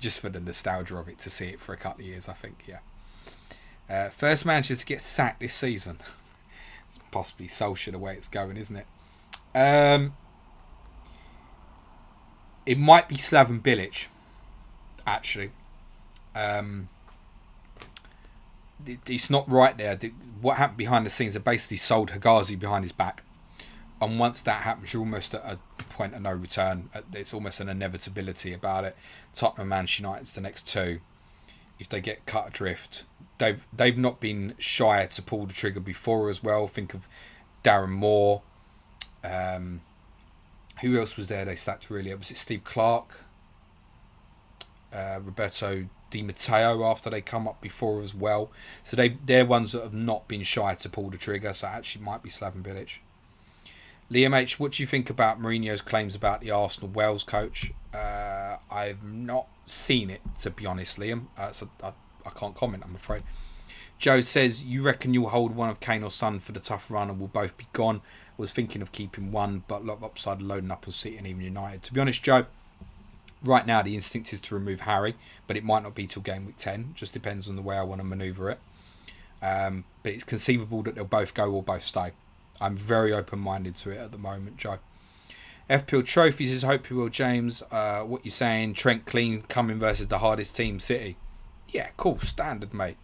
Just for the nostalgia of it, to see it for a couple of years, I think, yeah. First manager to get sacked this season. It's possibly Solskjaer the way it's going, isn't it? It might be Slaven Bilic, actually. It's not right there. What happened behind the scenes, they basically sold Higazi behind his back. And once that happens, you're almost at a point of no return. It's almost an inevitability about it. Tottenham, Manchester United's the next two. If they get cut adrift, they've not been shy to pull the trigger before as well. Think of Darren Moore. Who else was there they sacked really up? Was it Steve Clark? Roberto Di Matteo after they come up before as well. So they're ones that have not been shy to pull the trigger. So actually might be Slaven Bilic. Liam H, what do you think about Mourinho's claims about the Arsenal Wales coach? I've not seen it, to be honest, Liam. So I can't comment, I'm afraid. Joe says, you reckon you'll hold one of Kane or Son for the tough run and will both be gone? Was thinking of keeping one, but lot of upside loading up on City and even United. To be honest, Joe, right now the instinct is to remove Harry, but it might not be till game week 10. Just depends on the way I want to manoeuvre it. But it's conceivable that they'll both go or both stay. I'm very open-minded to it at the moment, Joe. FPL Trophies is hope you will, James. What you saying? Trent Clean coming versus the hardest team, City. Yeah, cool. Standard, mate.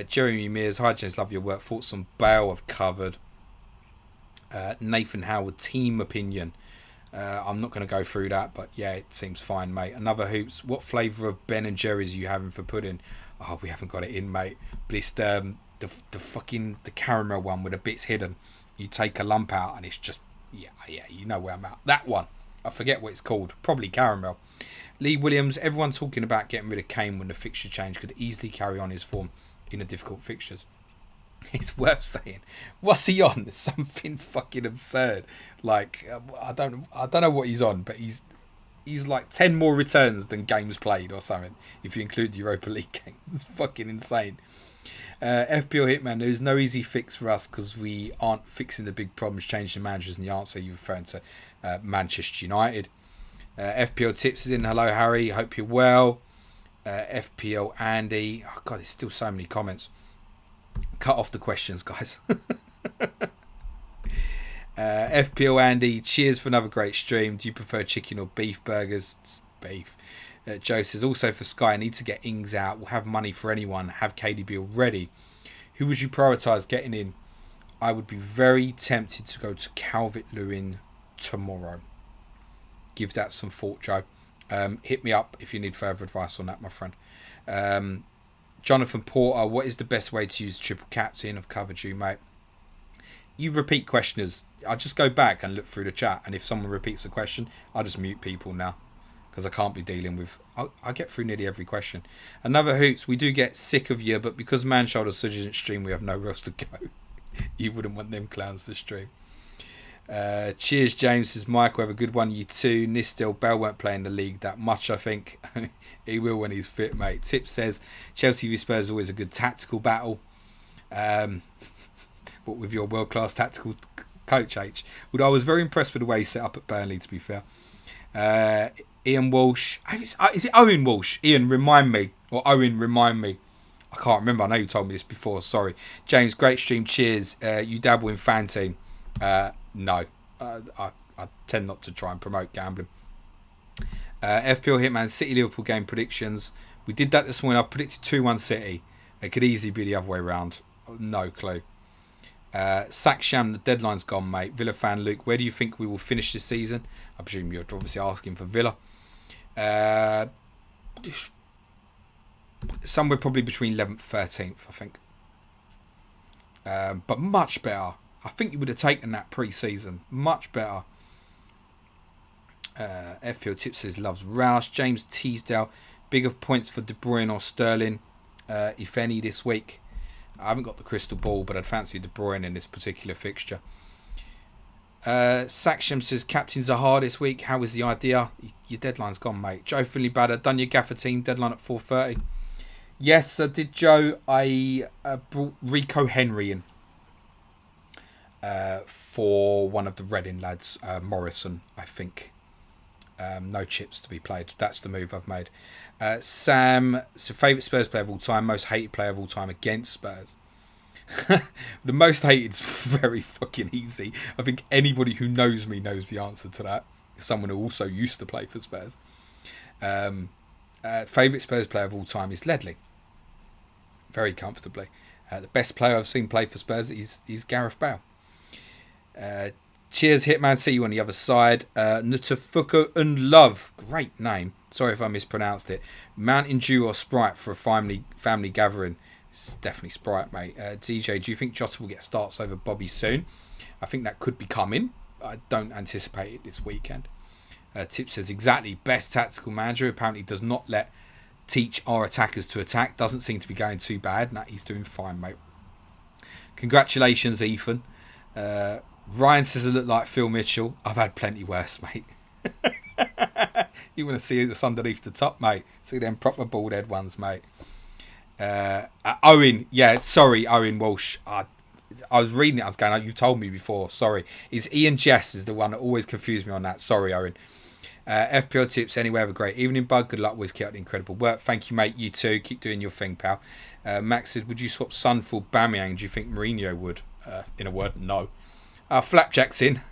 Jeremy Mears. Hi, James. Love your work. Thoughts on Bale I've covered. Nathan Howard. Team opinion. I'm not going to go through that, but yeah, it seems fine, mate. Another Hoops. What flavour of Ben and Jerry's are you having for pudding? Oh, we haven't got it in, mate. But it's the caramel one with the bits hidden. You take a lump out and it's just Yeah, you know where I'm at. That one. I forget what it's called. Probably Caramel. Lee Williams, everyone talking about getting rid of Kane when the fixture change could easily carry on his form in the difficult fixtures. It's worth saying. What's he on? Something fucking absurd. Like I don't know what he's on, but he's like 10 more returns than games played or something. If you include the Europa League games, it's fucking insane. FPL Hitman, there's no easy fix for us because we aren't fixing the big problems, changing the managers, and the answer you're referring to Manchester United. FPL Tips is in. Hello, Harry. Hope you're well. FPL Andy. Oh, God, there's still so many comments. Cut off the questions, guys. FPL Andy. Cheers for another great stream. Do you prefer chicken or beef burgers? It's beef. Joe says, also for Sky, I need to get Ings out. We'll have money for anyone. Have KDB already. Who would you prioritise getting in? I would be very tempted to go to Calvert-Lewin tomorrow. Give that some thought, Joe. Hit me up if you need further advice on that, my friend. Jonathan Porter, what is the best way to use triple captain? I've covered you, mate. You repeat questioners. I just go back and look through the chat, and if someone repeats the question, I just mute people now because I can't be dealing with. I get through nearly every question. Another hoots. We do get sick of you, but because Man Shoulder Surge isn't stream, we have nowhere else to go. You wouldn't want them clowns to stream. Cheers, James. Says Michael, have a good one. You too. Nistel Bell won't play in the league that much, I think. He will when he's fit, mate. Tip says Chelsea v Spurs is always a good tactical battle. But with your world-class tactical coach, H. Although I was very impressed with the way he set up at Burnley, to be fair. Ian Walsh. Is it Owen Walsh? Ian, remind me. Or Owen, remind me. I can't remember. I know you told me this before. Sorry. James, great stream. Cheers. You dabble in fan team. No. I tend not to try and promote gambling. FPL Hitman City Liverpool game predictions. We did that this morning. I've predicted 2-1 City. It could easily be the other way around. No clue. Saksham, the deadline's gone, mate. Villa fan Luke, where do you think we will finish this season? I presume you're obviously asking for Villa. Somewhere probably between 11th 13th, I think. But much better. I think you would have taken that pre-season. Much better. FPL Tips says loves Roush. James Teasdale, bigger points for De Bruyne or Sterling, if any, this week. I haven't got the crystal ball, but I'd fancy De Bruyne in this particular fixture. Saksham says captains are hard this week. How is the idea? Your deadline's gone, mate. Joe Finley Badder, done your gaffer team deadline at 4:30. Yes, I did, Joe. I brought Rico Henry in for one of the Reading lads, Morrison, I think. No chips to be played. That's the move I've made. Sam, so favourite Spurs player of all time, most hated player of all time against Spurs. The most hated is very fucking easy. I think anybody who knows me knows the answer to that. Someone who also used to play for Spurs. Favourite Spurs player of all time is Ledley. Very comfortably. The best player I've seen play for Spurs is Gareth Bale. Cheers, Hitman. See you on the other side. Nutafuku and Love. Great name. Sorry if I mispronounced it. Mountain Dew or Sprite for a family gathering. It's definitely Sprite, mate. DJ, do you think Jota will get starts over Bobby soon? I think that could be coming. I don't anticipate it this weekend. Tip says exactly. Best tactical manager. Apparently does not teach our attackers to attack. Doesn't seem to be going too bad. Nah, he's doing fine, mate. Congratulations, Ethan. Ryan says it looked like Phil Mitchell. I've had plenty worse, mate. You want to see what's underneath the top, mate? See them proper bald head ones, mate. Owen, yeah, sorry, Owen Walsh. I was reading it. I was going, oh, you told me before. Sorry. It's Ian Jess is the one that always confused me on that. Sorry, Owen. FPL Tips. Anyway, have a great evening, bud. Good luck. Always keep up the incredible work. Thank you, mate. You too. Keep doing your thing, pal. Max said, would you swap Son for Bamiyang? Do you think Mourinho would? In a word, no. Flapjack's in.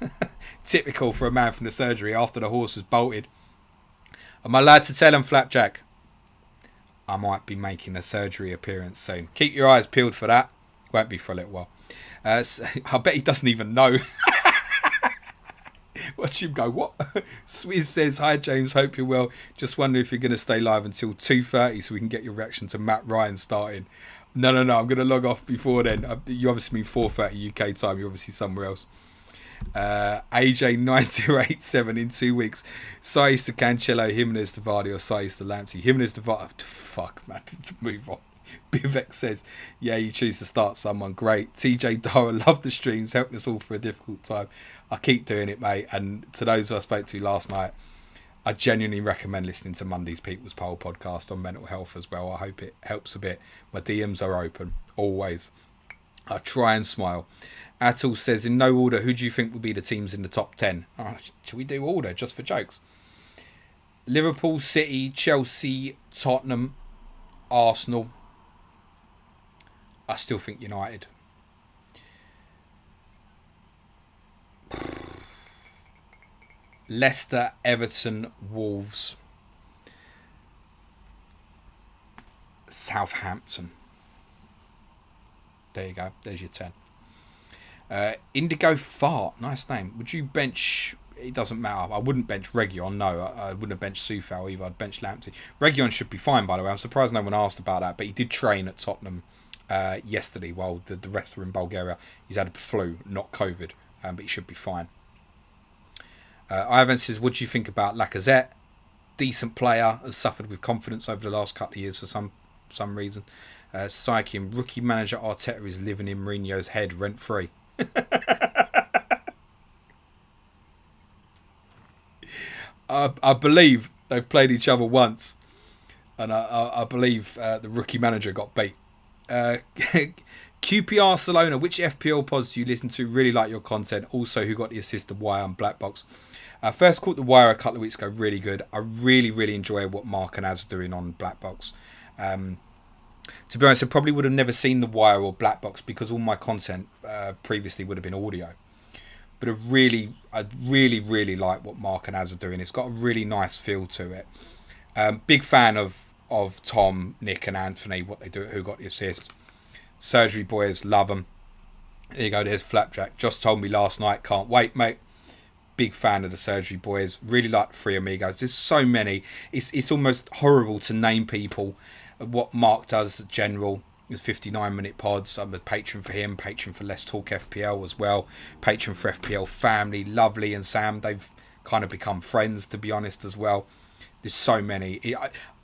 Typical for a man from the surgery after the horse was bolted. Am I allowed to tell him, Flapjack? I might be making a surgery appearance soon. Keep your eyes peeled for that. Won't be for a little while. So, I bet he doesn't even know. Watch him go, what? Swizz says, hi James, hope you're well. Just wondering if you're going to stay live until 2:30 so we can get your reaction to Matt Ryan starting. No, I'm going to log off before then. You obviously mean 4:30 UK time. You're obviously somewhere else. AJ9287 in 2 weeks. Saiz to Cancelo, Jimenez to Vardy, or Saiz to Lamptey. Jimenez to Vardy. Fuck, man. Just move on. Bivek says, yeah, you choose to start someone. Great. TJ Dara, love the streams. Helping us all through a difficult time. I keep doing it, mate. And to those I spoke to last night, I genuinely recommend listening to Monday's People's Poll podcast on mental health as well. I hope it helps a bit. My DMs are open, always. I try and smile. Atul says, in no order, who do you think will be the teams in the top 10? Oh, should we do order just for jokes? Liverpool, City, Chelsea, Tottenham, Arsenal. I still think United. Leicester, Everton, Wolves, Southampton. There you go. There's your 10. Indigo Fart. Nice name. Would you bench... It doesn't matter. I wouldn't bench Region. No, I wouldn't have benched Soufal either. I'd bench Lamptey. Region should be fine, by the way. I'm surprised no one asked about that. But he did train at Tottenham yesterday while the rest were in Bulgaria. He's had a flu, not COVID. But he should be fine. Ivan says, what do you think about Lacazette? Decent player, has suffered with confidence over the last couple of years for some reason. Psyche, rookie manager Arteta is living in Mourinho's head rent-free. I believe they've played each other once. And I believe the rookie manager got beat. QP Barcelona, which FPL pods do you listen to? Really like your content. Also, who got the assist of Wire on Black Box? First caught the Wire a couple of weeks ago. Really good. I really enjoy what Mark and Az are doing on Black Box. To be honest, I probably would have never seen the Wire or Black Box because all my content previously would have been audio. But I really like what Mark and Az are doing. It's got a really nice feel to it. Big fan of Tom, Nick, and Anthony. What they do, who got the assist. Surgery boys, love them. There you go. There's Flapjack. Just told me last night. Can't wait, mate. Big fan of the Surgery boys. Really like the Three Amigos. There's so many. It's almost horrible to name people. What Mark does, general, is 59-minute pods. I'm a patron for him. Patron for Let's Talk FPL as well. Patron for FPL Family. Lovely and Sam. They've kind of become friends, to be honest, as well. There's so many.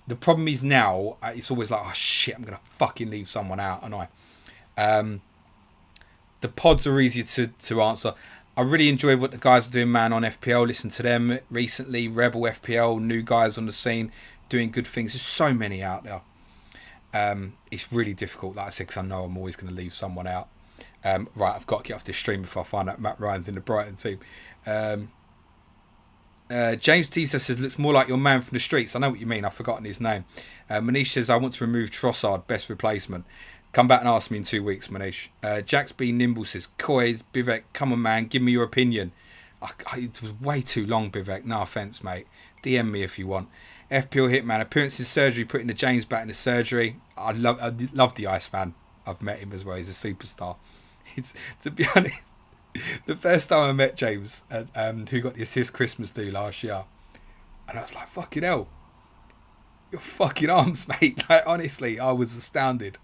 The problem is now, it's always like, oh shit, I'm going to fucking leave someone out, and the pods are easier to answer. I really enjoyed what the guys are doing, man, on FPL. Listen to them recently. Rebel FPL, new guys on the scene, doing good things. There's so many out there. It's really difficult, like I said, because I know I'm always going to leave someone out. Right, I've got to get off this stream before I find out Matt Ryan's in the Brighton team. James Tisa says, looks more like your man from the streets. I know what you mean. I've forgotten his name. Manish says, I want to remove Trossard, best replacement. Come back and ask me in 2 weeks, Manish. Jax B. Nimble says, Coys, Bivek, come on, man. Give me your opinion. It was way too long, Bivek. No offence, mate. DM me if you want. FPL Hitman, appearances, surgery, putting the James back in the surgery. I love the Iceman. I've met him as well. He's a superstar. To be honest, the first time I met James, who got the assist Christmas do last year, and I was like, fucking hell, your fucking arms, mate. Like, honestly, I was astounded.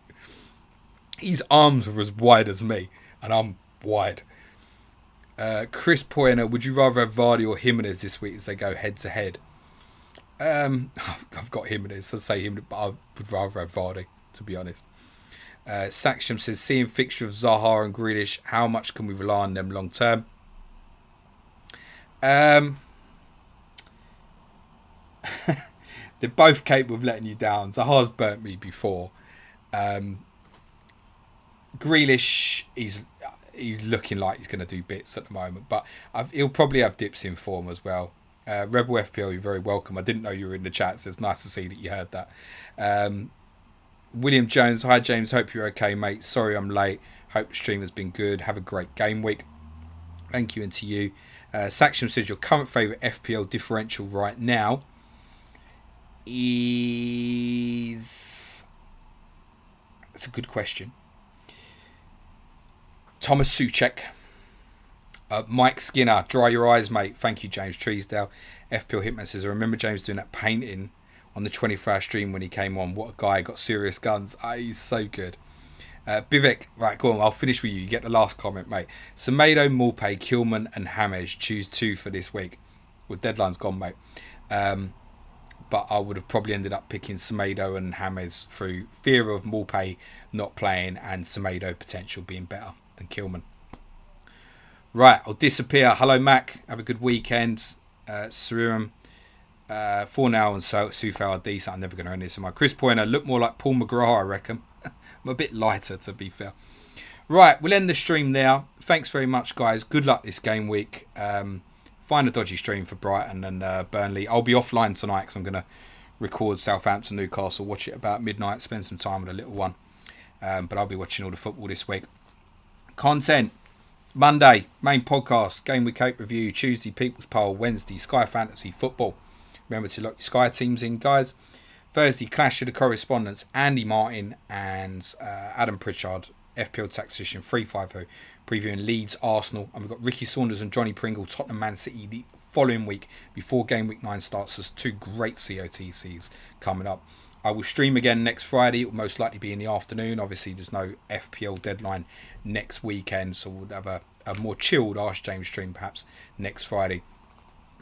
His arms were as wide as me, and I'm wide. Chris Poyner, would you rather have Vardy or Jimenez this week as they go head to head? I've got Jimenez. I'd say Jimenez, but I would rather have Vardy, to be honest. Saxham says, seeing fixture of Zaha and Grealish, how much can we rely on them long term? They're both capable of letting you down. Zaha's burnt me before. Grealish, he's looking like he's going to do bits at the moment, but he'll probably have dips in form as well. Rebel FPL, you're very welcome. I didn't know you were in the chat, so it's nice to see that you heard that. William Jones, hi James, hope you're okay, mate. Sorry I'm late. Hope the stream has been good. Have a great game week. Thank you, and to you. Saxham says your current favourite FPL differential right now is... That's a good question. Thomas Souček. Mike Skinner, dry your eyes, mate. Thank you, James Treesdale. FPL Hitman says, I remember James doing that painting on the 24-hour stream when he came on. What a guy, got serious guns. He's so good. Bivek, right, go on, I'll finish with you. You get the last comment, mate. Semedo, Morpay, Kilman and Hamesh. Choose 2 for this week. Well, deadline's gone, mate. But I would have probably ended up picking Semedo and Hamesh through fear of Morpay not playing and Semedo potential being better than Kilman. Right, I'll disappear. Hello, Mac. Have a good weekend. Suriram. 4 now and Sufal are decent. I'm never going to end this. My Chris Pointer look more like Paul McGrath, I reckon. I'm a bit lighter, to be fair. Right, we'll end the stream there. Thanks very much, guys. Good luck this game week. Find a dodgy stream for Brighton and Burnley. I'll be offline tonight because I'm going to record Southampton, Newcastle, watch it about midnight, spend some time with a little one. But I'll be watching all the football this week. Content. Monday, main podcast, Game Week 8 review. Tuesday, People's Poll. Wednesday, Sky Fantasy Football. Remember to lock your Sky teams in, guys. Thursday, Clash of the Correspondents, Andy Martin and Adam Pritchard, FPL Tactician 350, previewing Leeds, Arsenal. And we've got Ricky Saunders and Johnny Pringle, Tottenham, Man City the following week before Game Week 9 starts. There's 2 great COTCs coming up. I will stream again next Friday. It will most likely be in the afternoon. Obviously, there's no FPL deadline next weekend, so we'll have a more chilled Ask James stream perhaps next Friday.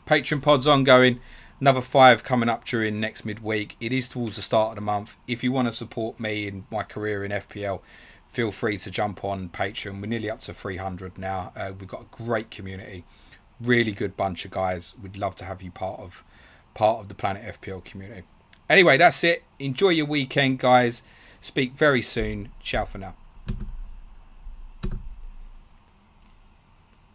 Patreon pod's ongoing. Another 5 coming up during next midweek. It is towards the start of the month. If you want to support me in my career in FPL, feel free to jump on Patreon. We're nearly up to 300 now. We've got a great community. Really good bunch of guys. We'd love to have you part of the Planet FPL community. Anyway, that's it. Enjoy your weekend, guys. Speak very soon. Ciao for now.